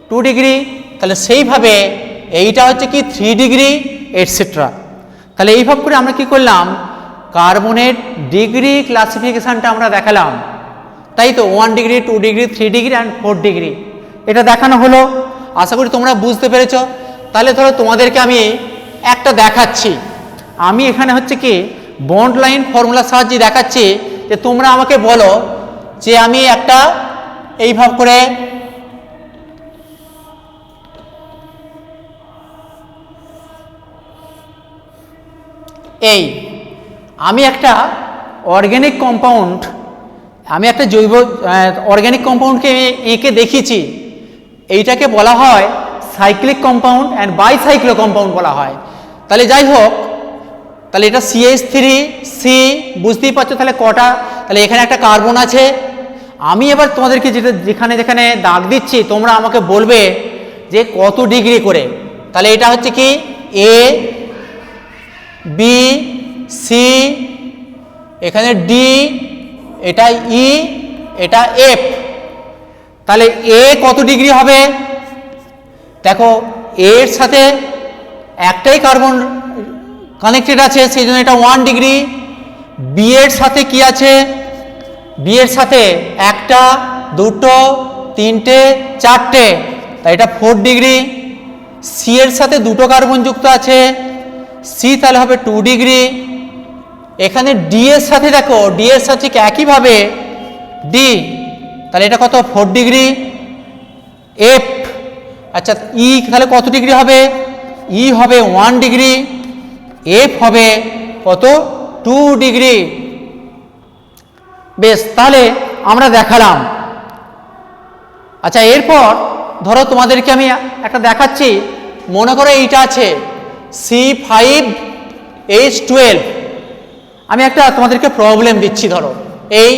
2 ডিগ্রি। তাহলে সেইভাবে এইটা হচ্ছে কি 3 ডিগ্রি এটসেট্রা। তাহলে এইভাবে করে আমরা কি করলাম, কার্বনের ডিগ্রি ক্লাসিফিকেশানটা আমরা দেখালাম, তাই তো। 1 degree, 2 degree, 3 degree and 4 degree এটা দেখানো হলো। আশা করি তোমরা বুঝতে পেরেছো। তাহলে ধরো তোমাদেরকে আমি একটা দেখাচ্ছি, আমি এখানে হচ্ছে কি বন্ড লাইন ফর্মুলার সাহায্যে দেখাচ্ছি, যে তোমরা আমাকে বলো যে আমি একটা এইভাবে করে আমি একটা অর্গ্যানিক কম্পাউন্ড, আমি একটা জৈব অর্গ্যানিক কম্পাউন্ডকে এঁকে দেখিয়েছি, এইটাকে বলা হয় সাইক্লিক কম্পাউন্ড অ্যান্ড বাইসাইক্লো কম্পাউন্ড বলা হয়। তাহলে যাই হোক, তাহলে এটা CH3 সি, বুঝতেই পারছো তাহলে কটা, তাহলে এখানে একটা কার্বন আছে। আমি এবার তোমাদেরকে যেখানে যেখানে দাগ দিচ্ছি তোমরা আমাকে বলবে যে কত ডিগ্রি করে। তাহলে এটা হচ্ছে কি A, B, C, এখানে D, এটা E, এটা F। তাহলে A কত ডিগ্রি হবে, দেখো এর সাথে একটাই কার্বন কানেক্টেড আছে, সেই জন্য এটা 1 ডিগ্রি। বি এর সাথে কি আছে, বি এর সাথে একটা, দুটো, তিনটে, চারটে, তাই এটা 4 ডিগ্রি। সি এর সাথে দুটো কার্বন যুক্ত আছে, সি তাহলে হবে 2 ডিগ্রি। এখানে ডি এর সাথে দেখো, ডি এর সাথে একইভাবে ডি, তাহলে এটা কত 4 ডিগ্রি। এফ, আচ্ছা ই তাহলে কত ডিগ্রি হবে, ই হবে 1 ডিগ্রি, এফ হবে কত 2 ডিগ্রি। বেশ, তাহলে আমরা দেখালাম। আচ্ছা এরপর ধরো তোমাদেরকে আমি একটা দেখাচ্ছি, মনে করো এইটা আছে C5H12। আমি একটা তোমাদেরকে প্রবলেম দিচ্ছি, ধরো এই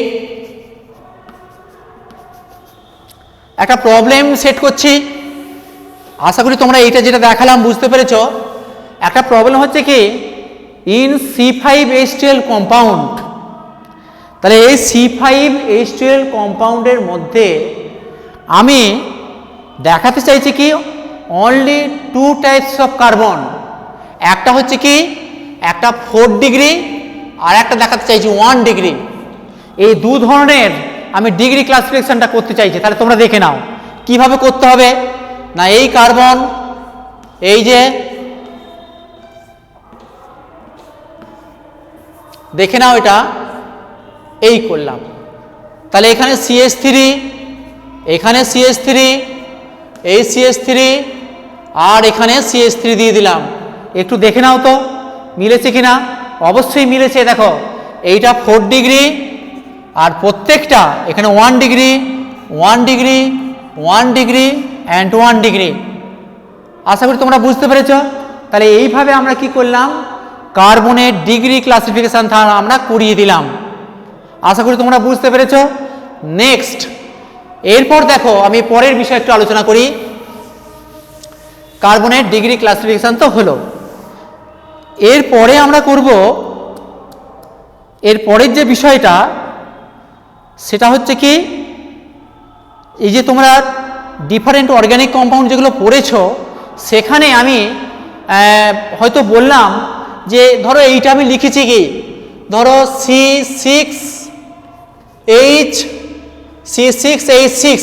একটা প্রবলেম সেট করছি, আশা করি তোমরা এইটা যেটা দেখালাম বুঝতে পেরেছো। একটা প্রবলেম হচ্ছে কি ইন C5H12 কম্পাউন্ড, তাহলে এই C5H12 কম্পাউন্ডের মধ্যে আমি দেখাতে চাইছি কি অনলি 2 টাইপস অফ কার্বন। একটা হচ্ছে কি একটা 4 ডিগ্রি আর একটা দেখাতে চাইছি 1 ডিগ্রি। এই দু ধরনের আমি ডিগ্রি ক্লাসিফিকেশনটা করতে চাইছি। তাহলে তোমরা দেখে নাও কিভাবে করতে হবে না, এই কার্বন এই যে দেখে নাও, এটা এই করলাম। তাহলে এখানে CH3, এখানে CH3, এই CH3 আর এখানে CH3 দিয়ে দিলাম। একটু দেখে নাও তো মিলেছে কিনা? অবশ্যই মিলেছে। দেখো এইটা 4 ডিগ্রি আর প্রত্যেকটা এখানে 1 degree 1 degree 1 degree and 1 degree. আশা করি তোমরা বুঝতে পেরেছ। তাহলে এইভাবে আমরা কি করলাম, কার্বনের ডিগ্রি ক্লাসিফিকেশন আমরা করিয়ে দিলাম। আশা করি তোমরা বুঝতে পেরেছ। নেক্সট, এরপর দেখো আমি পরের বিষয়ে একটু আলোচনা করি। কার্বনের ডিগ্রি ক্লাসিফিকেশন তো হলো, এরপরে আমরা করব এর পরের যে বিষয়টা সেটা হচ্ছে কি, এই যে তোমরা ডিফারেন্ট অর্গানিক কম্পাউন্ড যেগুলো পড়েছো সেখানে আমি হয়তো বললাম যে ধরো এইটা আমি লিখেছি কি, ধরো C6H6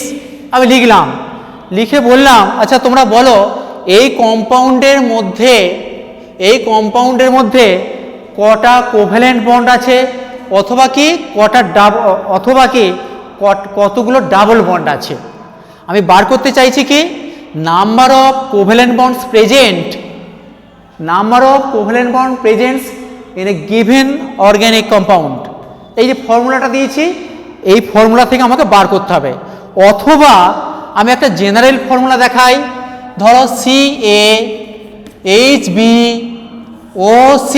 আমি লিখলাম, লিখে বললাম আচ্ছা তোমরা বলো এই কম্পাউন্ডের মধ্যে কটা কোভ্যালেন্ট বন্ড আছে অথবা কি কতগুলো ডাবল বন্ড আছে। আমি বার করতে চাইছি কি, number of covalent bonds present in a given organic compound. এই যে ফর্মুলাটা দিয়েছি এই ফর্মুলা থেকে আমাকে বার করতে হবে, অথবা আমি একটা জেনারেল ফর্মুলা দেখাই। ধরো CaHbOC,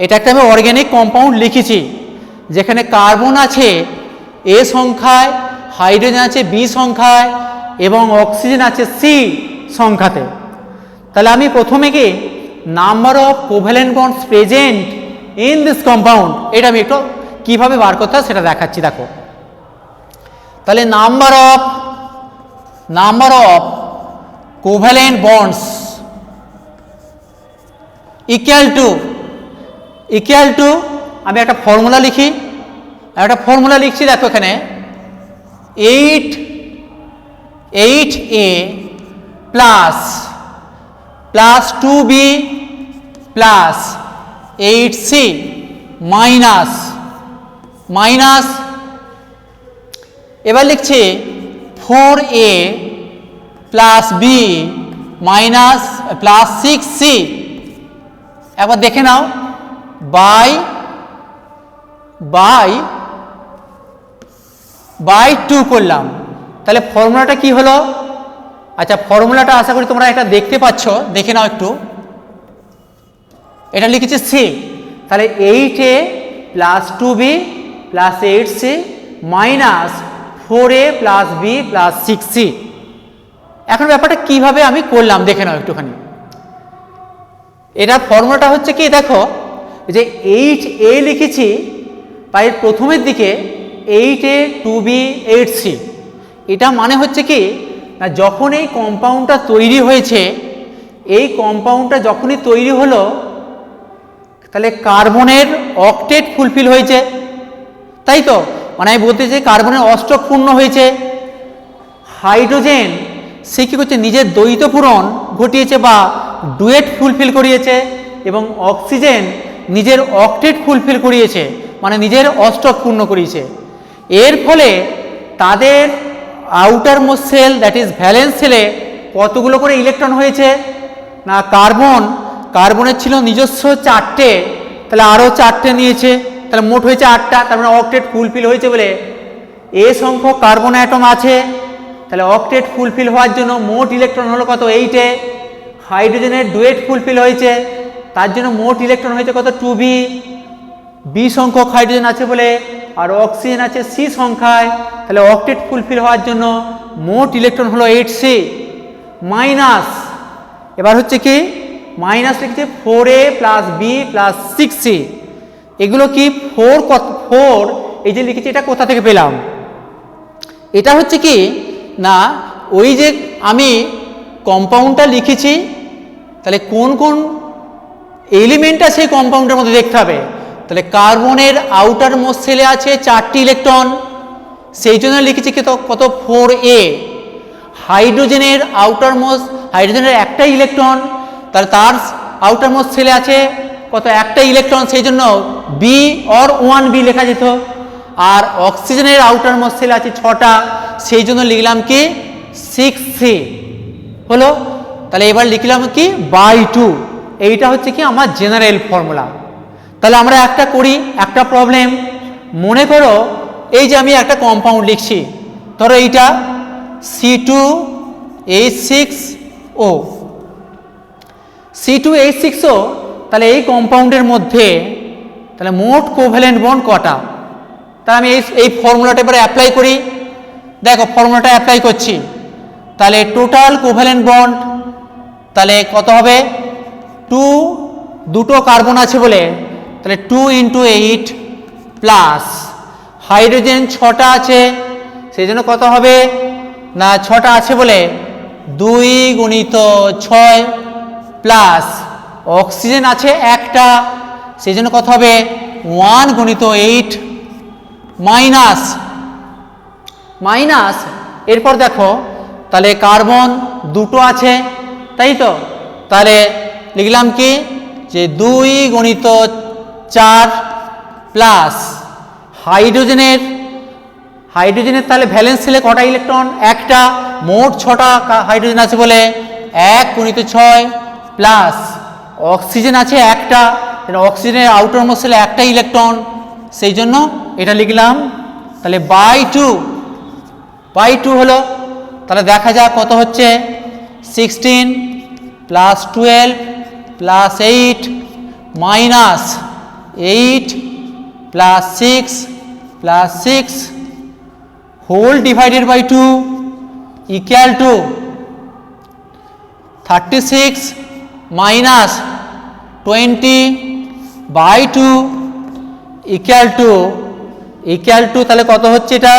এটা একটা আমি অর্গানিক কম্পাউন্ড লিখেছি যেখানে কার্বন আছে A সংখ্যায়, হাইড্রোজেন আছে B সংখ্যায় এবং অক্সিজেন আছে C সংখ্যাতে। তাহলে আমি প্রথমে কি number of covalent bonds present in this compound, এটা আমি একটু কীভাবে বার করতে হয় সেটা দেখাচ্ছি। দেখো তাহলে number of covalent bonds equal to আমি একটা ফর্মুলা লিখছি। দেখো এখানে 8A plus 2B plus 8C minus এবার লিখছি 4A plus B minus plus 6C। একবার দেখে নাও, বাই 2 করলাম। তাহলে ফর্মুলাটা কি হলো? আচ্ছা ফর্মুলাটা আশা করি তোমরা এটা দেখতে পাচ্ছ, দেখে নাও একটু। এটা লিখেছি C, তাহলে 8A plus 2B plus 8C minus 4A plus B plus 6C। এখন ব্যাপারটা কিভাবে আমি করলাম দেখে নাও একটুখানি। এটা ফর্মুলাটা হচ্ছে কি, দেখো যে 8A লিখেছি পায়ের প্রথমের দিকে 8A 2B 8C। এটা মানে হচ্ছে কি না, যখন এই কম্পাউন্ডটা তৈরি হয়েছে, এই কম্পাউন্ডটা যখনই তৈরি হলো তাহলে কার্বনের অক্টেট ফুলফিল হয়েছে, তাই তো? মানে আমি বলতে চাই কার্বনের অষ্টক পূর্ণ হয়েছে। হাইড্রোজেন সে কী করছে, নিজের দ্বৈত পূরণ ঘটিয়েছে বা ডুয়েট ফুলফিল করিয়েছে, এবং অক্সিজেন নিজের অক্টেট ফুলফিল করিয়েছে, মানে নিজের অষ্টক পূর্ণ করিয়েছে। এর ফলে তাদের outermost shell that is valence সেলে কতগুলো করে ইলেকট্রন হয়েছে না, কার্বনের ছিল নিজস্ব 4টে, তাহলে আরও 4টে নিয়েছে, তাহলে মোট হয়েছে 8টা। তার মানে অক্টেট ফুলফিল হয়েছে বলে এ সংখ্যক কার্বন অ্যাটম আছে, তাহলে অক্টেট ফুলফিল হওয়ার জন্য মোট ইলেকট্রন হলো কত, 8। হাইড্রোজেনের ডুয়েট ফুলফিল হয়েছে, তার জন্য মোট ইলেকট্রন হয়েছে কত, 2B। বি সংখ্যক হাইড্রোজেন আছে বলে, আর অক্সিজেন আছে C সংখ্যায়, তাহলে অক্টেট ফুলফিল হওয়ার জন্য মোট ইলেকট্রন হলো 8C মাইনাস, এবার হচ্ছে কি মাইনাস লিখছে 4A plus B plus 6C। এগুলো কি 4 এই যে লিখেছি এটা কোথা থেকে পেলাম? এটা হচ্ছে কি না, ওই যে আমি কম্পাউন্ডটা লিখেছি, তাহলে কোন কোন এলিমেন্ট আছে সেই কম্পাউন্ডের মধ্যে দেখতে হবে। তাহলে কার্বনের আউটার মোস্ট সেলে আছে 4টি ইলেকট্রন, সেই জন্য লিখেছি কত 4A। হাইড্রোজেনের হাইড্রোজেনের একটা ইলেকট্রন, তাহলে তার আউটার মোস্ট সেলে আছে কত, একটা ইলেকট্রন, সেই জন্য B অর 1B লেখা যেত। আর অক্সিজেনের আউটার মোস্ট সেলে আছে 6টা, সেই জন্য লিখলাম কি 6C হলো। তাহলে এবার লিখলাম কি বাই 2, এইটা হচ্ছে কি আমার জেনারেল ফর্মুলা। তাহলে আমরা একটা করি, একটা প্রবলেম। মনে করো এই যে আমি একটা কম্পাউন্ড লিখছি, ধরো এইটা C2H6O। C2H6O, তাহলে এই কম্পাউন্ডের মধ্যে তাহলে মোট কোভ্যালেন্ট বন্ড কটা? তাহলে আমি এই ফর্মুলাটা এবারে অ্যাপ্লাই করি। দেখো ফর্মুলাটা অ্যাপ্লাই করছি, তাহলে টোটাল কোভ্যালেন্ট বন্ড তাহলে কত হবে? 2, দুটো কার্বন আছে বলে তাহলে 2 × 8 প্লাস হাইড্রোজেন 6টা আছে, সেই জন্য কত হবে না 6টা আছে বলে 2 × 6 প্লাস অক্সিজেন আছে একটা, সেই জন্য কত হবে 1 × 8 মাইনাস এরপর দেখো তাহলে কার্বন দুটো আছে, তাই তো? তাহলে লিখলাম কি যে 2 × 4 প্লাস হাইড্রোজেনের তাহলে ভ্যালেন্স শেলে কটা ইলেকট্রন? একটা, মোট 6টা হাইড্রোজেন আছে বলে 1 × 6 প্লাস অক্সিজেন আছে একটা, অক্সিজেনের আউটার মোস্ট শেলে একটা ইলেকট্রন, সেই জন্য এটা লিখলাম। তাহলে বাই টু হলো। তাহলে দেখা যাক কত হচ্ছে 16 plus 12 plus 8 minus 8 plus 6 plus 6 whole divided by 2 equal to 36 minus 20 by 2 equal to তাহলে কত হচ্ছে এটা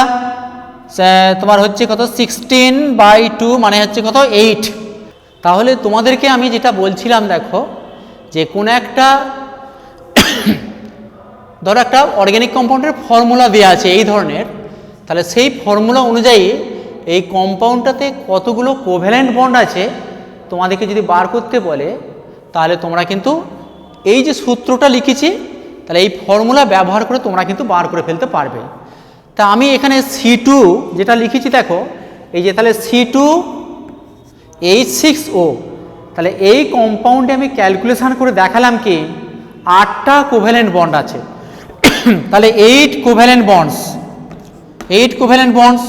তোমার হচ্ছে কত 16/2 মানে হচ্ছে কত 8। তাহলে তোমাদেরকে আমি যেটা বলছিলাম, দেখো যে কোন একটা ধরো একটা অর্গ্যানিক কম্পাউন্ডের ফর্মুলা দেওয়া আছে এই ধরনের, তাহলে সেই ফর্মুলা অনুযায়ী এই কম্পাউন্ডটাতে কতগুলো কোভ্যালেন্ট বন্ড আছে তোমাদেরকে যদি বার করতে বলে, তাহলে তোমরা কিন্তু এই যে সূত্রটা লিখেছি তাহলে এই ফর্মুলা ব্যবহার করে তোমরা কিন্তু বার করে ফেলতে পারবে। তা আমি এখানে C2 যেটা লিখেছি দেখো এই যে তাহলে C2H6O, তাহলে এই কম্পাউন্ডে আমি ক্যালকুলেশন করে দেখালাম কি 8টা কোভ্যালেন্ট বন্ড আছে। তাহলে 8 কোভ্যালেন্ট বন্ডস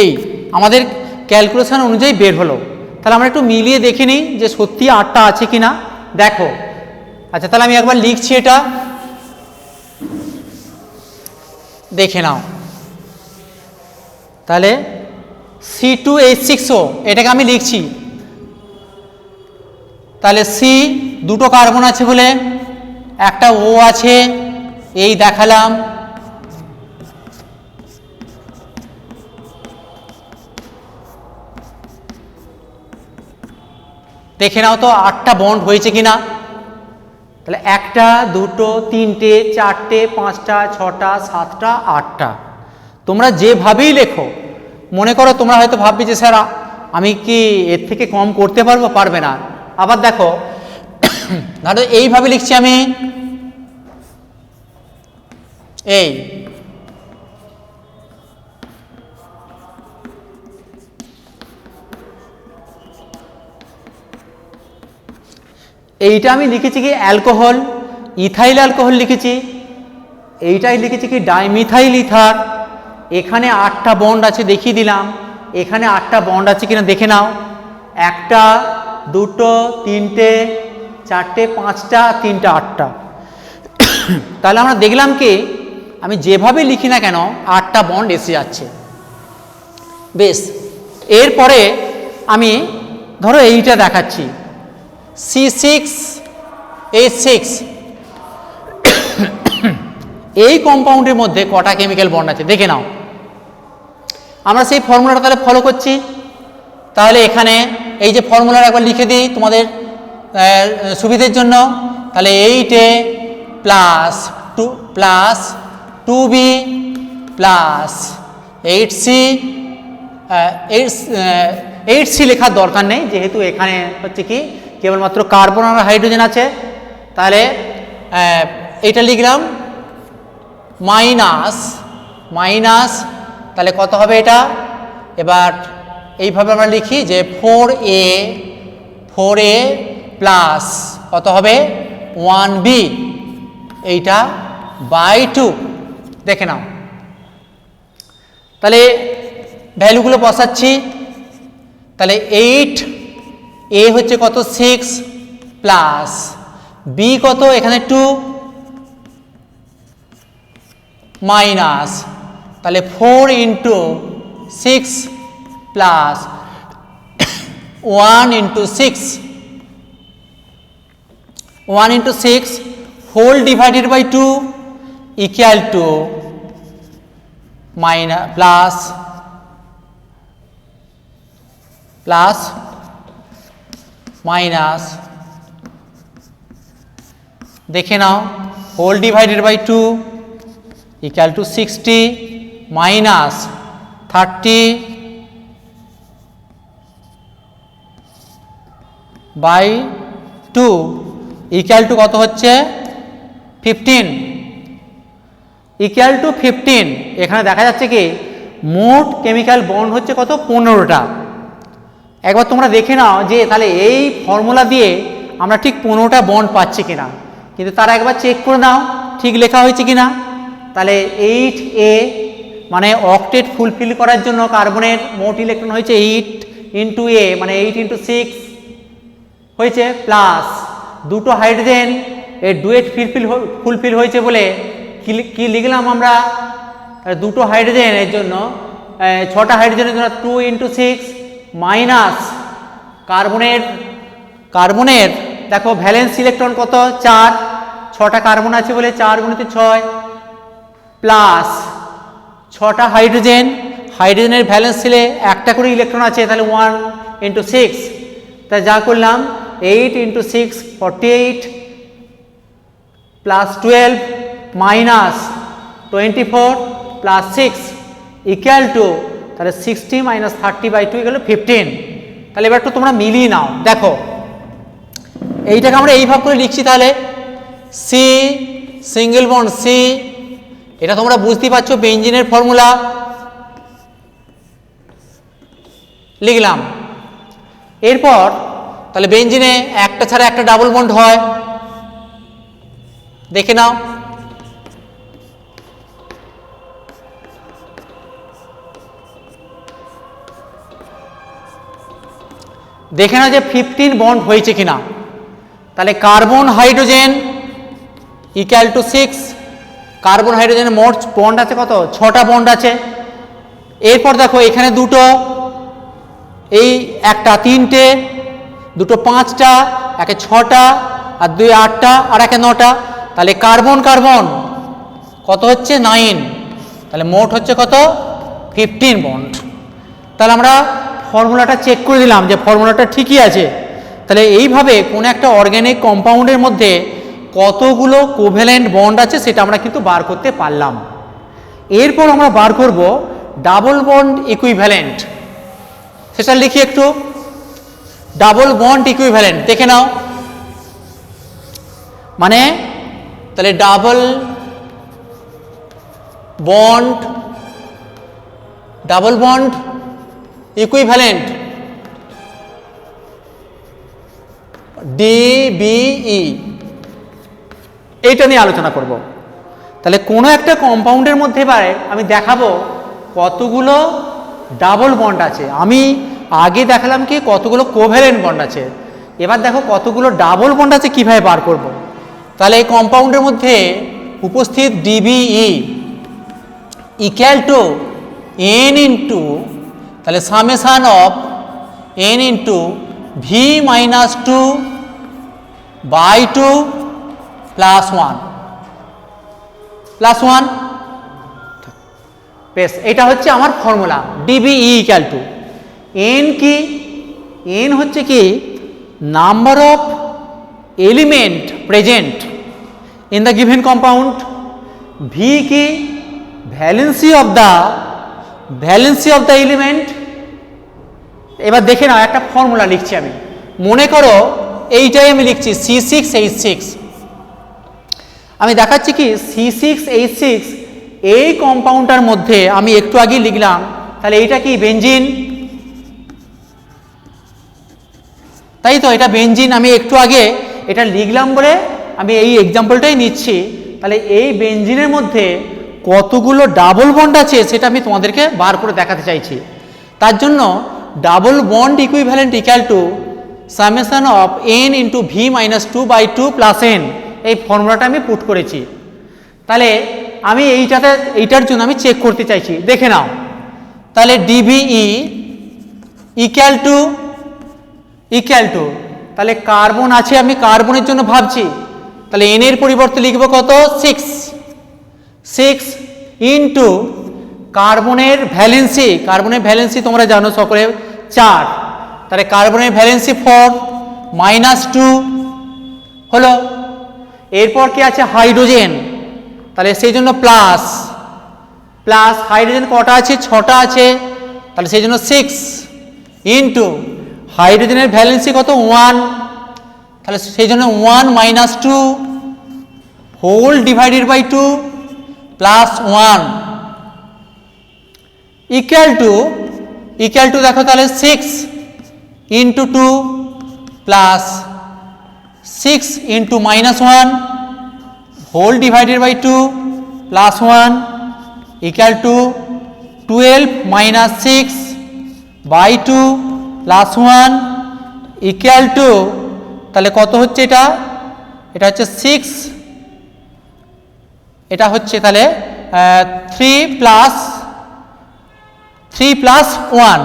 এই আমাদের ক্যালকুলেশন অনুযায়ী বের হলো। তাহলে আমরা একটু মিলিয়ে দেখে নিই যে সত্যি 8টা আছে কিনা। দেখো আচ্ছা, তাহলে আমি একবার লিখছি, এটা দেখে নাও। তাহলে C2H6O এটাকে আমি লিখছি, তাহলে C দুটো কার্বন আছে বলে একটা O আছে, এই দেখালাম। দেখে নাও তো 8টা বন্ড হয়েছে কিনা। তাহলে 1টা 2টো 3টে 4টে 5টা 6টা 7টা 8টা, তোমরা যেভাবেই লেখো। মনে করো তোমরা হয়তো ভাববে যে স্যার আমি কি এর থেকে কম করতে পারবো? পারবে না। আবার দেখো ধরো এইভাবে লিখছি আমি, এই এইটা আমি লিখেছি কি অ্যালকোহল, ইথাইল অ্যালকোহল লিখেছি, এইটাই লিখেছি কি ডাইমিথাইল ইথার। এখানে 8টা বন্ড আছে দেখিয়ে দিলাম, এখানে 8টা বন্ড আছে কিনা দেখে নাও। 1টা 2টো 3টে 4টে 5টা 3টা 8টা। তাহলে আমরা দেখলাম কি আমি যেভাবে লিখি না কেন 8টা বন্ড এসে যাচ্ছে। বেশ, এরপরে আমি ধরো এইটা দেখাচ্ছি C6H6। এই কম্পাউন্ডের মধ্যে কটা কেমিক্যাল বন্ড আছে দেখে নাও। আমরা সেই ফর্মুলাটা তাহলে ফলো করছি। তাহলে এখানে এই যে ফর্মুলাটা একবার লিখে দিই তোমাদের সুবিধের জন্য। তাহলে 8A plus 2B plus 8C লেখার দরকার নেই, যেহেতু এখানে হচ্ছে কি কেবলমাত্র কার্বন আর হাইড্রোজেন আছে। তাহলে এইটা লিখলাম মাইনাস তাহলে কত হবে এটা? এবার এইভাবে আমরা লিখি যে 4a প্লাস কত হবে 1b, এইটা বাই 2। দেখে নাও, তাহলে ভ্যালুগুলো বসাচ্ছি। তাহলে 8a হচ্ছে কত 6 প্লাস b কত এখানে 2 মাইনাস, তাহলে 4 into 6 plus 1 into 6, 1 into 6 whole divided by 2 equal to minus plus minus, দেখে নাও whole divided by 2 equal to 60 minus 30 by 2 equal to কত হচ্ছে 15, ইকুয়াল টু 15। এখানে দেখা যাচ্ছে কি মোট কেমিক্যাল বন্ড হচ্ছে কত 15টা। একবার তোমরা দেখে নাও যে তাহলে এই ফর্মুলা দিয়ে আমরা ঠিক 15টা বন্ড পাচ্ছি কিনা, কিন্তু তারা একবার চেক করে নাও ঠিক লেখা হয়েছে কিনা। তাহলে 8a মানে অক্টেট ফুলফিল করার জন্য কার্বনের মোট ইলেকট্রন হয়েছে 8 ইন্টু a মানে 8 ইন্টু 6 হয়েছে, প্লাস দুটো হাইড্রোজেন এর ডুয়েট ফুলফিল হয়েছে বলে কি লিখলাম আমরা, দুটো হাইড্রোজেনের জন্য 6টা হাইড্রোজেনের জন্য 2 ইন্টু 6 মাইনাস কার্বনের দেখো ভ্যালেন্স ইলেকট্রন কত 4, 6টা কার্বন আছে বলে 4 গুণিত 6 প্লাস 6টা হাইড্রোজেনের ভ্যালেন্স ছিলে একটা করে ইলেকট্রন আছে, তাহলে 1 ইন্টু 6, তাই যা করলাম 8 into 6 48 plus 12 minus 24 plus 6 equal to তাহলে 60 মাইনাস 30 বাই 2 গেল 15। তাহলে এবার একটু তোমরা মিলিয়ে নাও, দেখো এইটাকে আমরা এইভাবে করে লিখছি, তাহলে সি সিঙ্গেল বন্ড সি, এটা তোমরা বুঝতেই পারছো বেঞ্জিনের ফর্মুলা লিখলাম। এরপর তাহলে বেঞ্জিনে একটা ছাড়া একটা ডাবল বন্ড হয়, দেখে নাও দেখে নাও যে 15 বন্ড হয়েছে কিনা। তাহলে carbon hydrogen equal to 6, carbon হাইড্রোজেনের মোট বন্ড আছে কত 6টা বন্ড আছে। এরপর দেখো এখানে দুটো, এই একটা 3টে, দুটো 5টা, একে 6টা আর 2 8টা আর একে 9টা, তাহলে কার্বন কত হচ্ছে 9, তাহলে মোট হচ্ছে কত 15 বন্ড। তাহলে আমরা ফর্মুলাটা চেক করে দিলাম যে ফর্মুলাটা ঠিকই আছে। তাহলে এইভাবে কোন একটা অর্গানিক কম্পাউন্ডের মধ্যে কতগুলো কোভ্যালেন্ট বন্ড আছে সেটা আমরা কিন্তু বার করতে পারলাম। এরপর আমরা বার করব ডাবল বন্ড ইকুইভ্যালেন্ট, সেটা লিখি একটু। ডাবল বন্ড ইকুইভ্যালেন্ট দেখে নাও, মানে তাহলে ডাবল বন্ড ইকুইভ্যালেন্ট DBE, এইটা নিয়ে আলোচনা করব। তাহলে কোনো একটা কম্পাউন্ডের মধ্যে এবারে আমি দেখাবো কতগুলো ডাবল বন্ড আছে। আমি আগে দেখালাম কি কতগুলো কোভ্যালেন্ট বন্ড আছে, এবার দেখো কতগুলো ডাবল বন্ড আছে কিভাবে বার করব। তাহলে এই কম্পাউন্ডের মধ্যে উপস্থিত DBE equal to n into তাহলে summation of n into V minus 2 by 2 plus 1 বেশ, এটা হচ্ছে আমার formula. DBE equal to n কি, n হচ্ছে কি number of element present in the given compound, V কি ভ্যালেন্সি অফ দ্য এলিমেন্ট। এবার দেখে নাও একটা ফর্মুলা লিখছি আমি, মনে করো এইটাই আমি লিখছি C6H6, আমি দেখাচ্ছি কি C6H6 এই কম্পাউন্ডটার মধ্যে আমি একটু আগে লিখলাম, তাহলে এইটা কি বেঞ্জিন, তাই তো, এটা বেনজিন। আমি একটু আগে এটা লিখলাম বলে আমি এই এক্সাম্পলটাই নিচ্ছি। তাহলে এই বেনজিনের মধ্যে কতগুলো ডাবল বন্ড আছে সেটা আমি তোমাদেরকে বার করে দেখাতে চাইছি। তার জন্য double bond equivalent equal to summation of n into V minus 2/2 plus n, এই ফর্মুলাটা আমি পুট করেছি। তাহলে আমি এইটার জন্য আমি চেক করতে চাইছি, দেখে নাও। তাহলে ডিবিই ইকুয়াল টু তাহলে কার্বন আছে, আমি কার্বনের জন্য ভাবছি, তাহলে n এর পরিবর্তে লিখব কত, 6 ইন্টু কার্বনের ভ্যালেন্সি তোমরা জানো সকলে 4, তাহলে কার্বনের ভ্যালেন্সি 4 মাইনাস 2 হলো। এরপর কি আছে, হাইড্রোজেন, তাহলে সেই জন্য প্লাস হাইড্রোজেন কটা আছে, 6টা আছে, তাহলে সেই জন্য 6 ইন্টু হাইড্রোজেনের ভ্যালেন্সি কত, 1, তাহলে সেই জন্য 1 minus 2 whole divided by 2 plus 1 equal to দেখো তাহলে 6 into 2 plus 6 into minus 1 whole divided by 2 plus 1 equal to 12 minus 6 by 2 plus 1 equal to তাহলে কত হচ্ছে, এটা হচ্ছে 6, এটা হচ্ছে তাহলে 3 প্লাস 1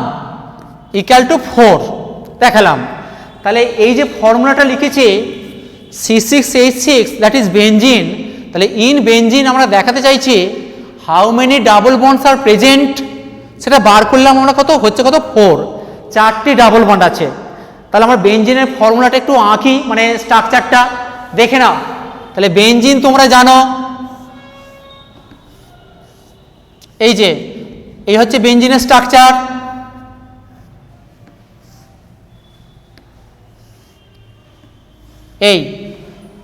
ইকুয়াল টু 4 দেখালাম। তাহলে এই যে ফর্মুলাটা লিখেছি C6H6 দ্যাট ইজ বেনজিন, তাহলে ইন বেনজিন আমরা দেখাতে চাইছি how many double bonds are present, সেটা বার করলাম আমরা, কত হচ্ছে, কত 4, 4টি ডাবল বন্ড আছে। তাহলে আমরা বেনজিনের ফর্মুলাটা একটু আঁকি, মানে স্ট্রাকচারটা দেখে নাও। তাহলে বেনজিন তোমরা জানো, এই হচ্ছে বেনজিনের স্ট্রাকচার। এই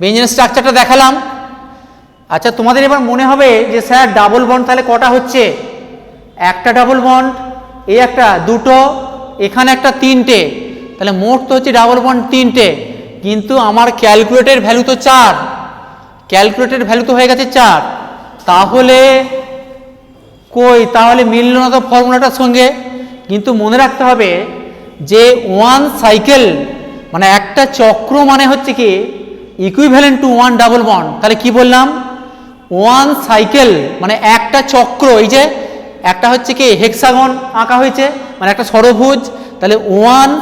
বেনজিনের স্ট্রাকচারটা দেখালাম। আচ্ছা, তোমাদের এবার মনে হবে যে স্যার ডাবল বন্ড তাহলে কটা হচ্ছে, একটা ডাবল বন্ড, এই একটা, দুটো, এখানে একটা, 3টে, তাহলে মোট তো হচ্ছে ডাবল বন্ড 3টে, কিন্তু আমার ক্যালকুলেটেড ভ্যালু তো 4, ক্যালকুলেটেড ভ্যালু তো হয়ে গেছে 4, তাহলে মিলল না তো ফর্মুলাটার সঙ্গে। কিন্তু মনে রাখতে হবে যে 1 সাইকেল মানে একটা চক্র মানে হচ্ছে কি ইকুইভ্যালেন্ট টু 1 ডাবল বন্ড। তাহলে কি বললাম, 1 সাইকেল মানে একটা চক্র, এই যে একটা হচ্ছে কি হেক্সাগন আঁকা হয়েছে, মানে একটা ষড়ভুজ, তাহলে 1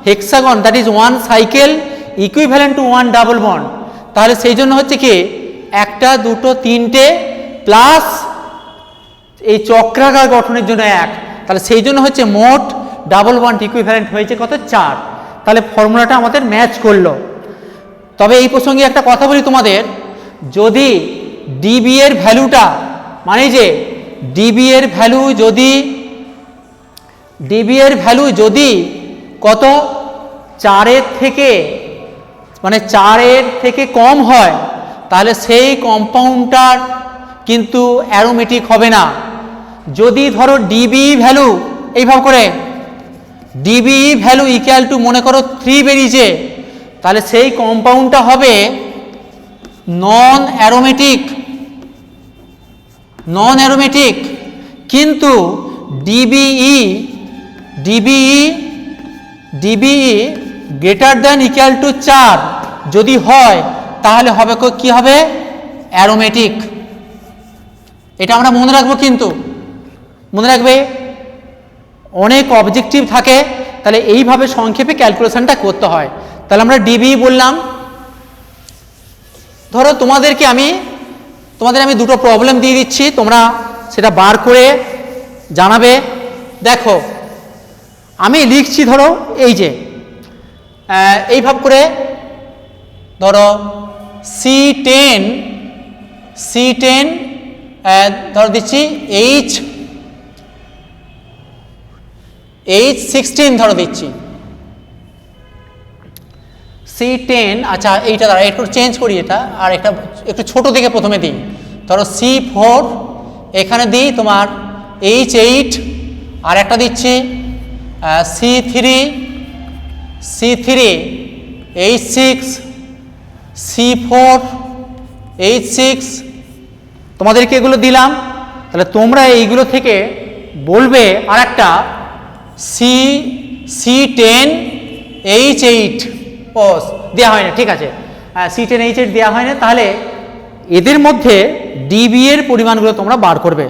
hexagon that is 1 cycle equivalent to 1 double bond. তাহলে সেই জন্য হচ্ছে কি একটা, দুটো, 3টে প্লাস এই চক্রাকার গঠনের জন্য 1, তাহলে সেই জন্য হচ্ছে মোট ডাবল বন্ড ইকুইভ্যালেন্ট হয়েছে কত, 4। তাহলে ফর্মুলাটা আমাদের ম্যাচ করলো। তবে এই প্রসঙ্গে একটা কথা বলি তোমাদের, যদি ডিবি এর ভ্যালুটা, মানে যে ডিবি এর ভ্যালু যদি কত 4-এর থেকে, মানে 4-এর থেকে কম হয়, তাহলে সেই কম্পাউন্ডটার কিন্তু অ্যারোমেটিক হবে না। যদি ধরো ডিবি ভ্যালু এইভাবে করে ডিবি ভ্যালু ইকুয়াল টু মনে করো 3 বেরিয়েছে, তাহলে সেই কম্পাউন্ডটা হবে নন অ্যারোমেটিক। কিন্তু ডিবিই গ্রেটার দ্যান ইকুয়াল টু 4 যদি হয়, তাহলে হবে কি হবে, অ্যারোমেটিক। এটা আমরা মনে রাখবো, কিন্তু মনে রাখবে অনেক অবজেক্টিভ থাকে, তাহলে এইভাবে সংক্ষেপে ক্যালকুলেশনটা করতে হয়। তাহলে আমরা ডিবি বললাম। ধরো তোমাদের আমি দুটো প্রবলেম দিয়ে দিচ্ছি, তোমরা সেটা বার করে জানাবে। দেখো আমি লিখছি, ধরো এই যে এইভাবে করে ধরো C10 ধরো দিচ্ছি H16 ধরো দিচ্ছি C10। আচ্ছা, এইটা দ্বারা একটু চেঞ্জ করি, এটা আর একটু ছোট থেকে প্রথমে দিই। ধরো C4, এখানে দিই তোমার H8, আর একটা দিচ্ছি C3 H6 C4 H6 তোমাদেরকে এগুলো দিলাম, তাহলে তোমরা এইগুলো থেকে বলবে আর একটা C10 H8 ও দেওয়া হয় না, ঠিক আছে, C10 H8 দেওয়া হয় না, তাহলে এদের মধ্যে ডিবি এর পরিমাণগুলো তোমরা বার করবে।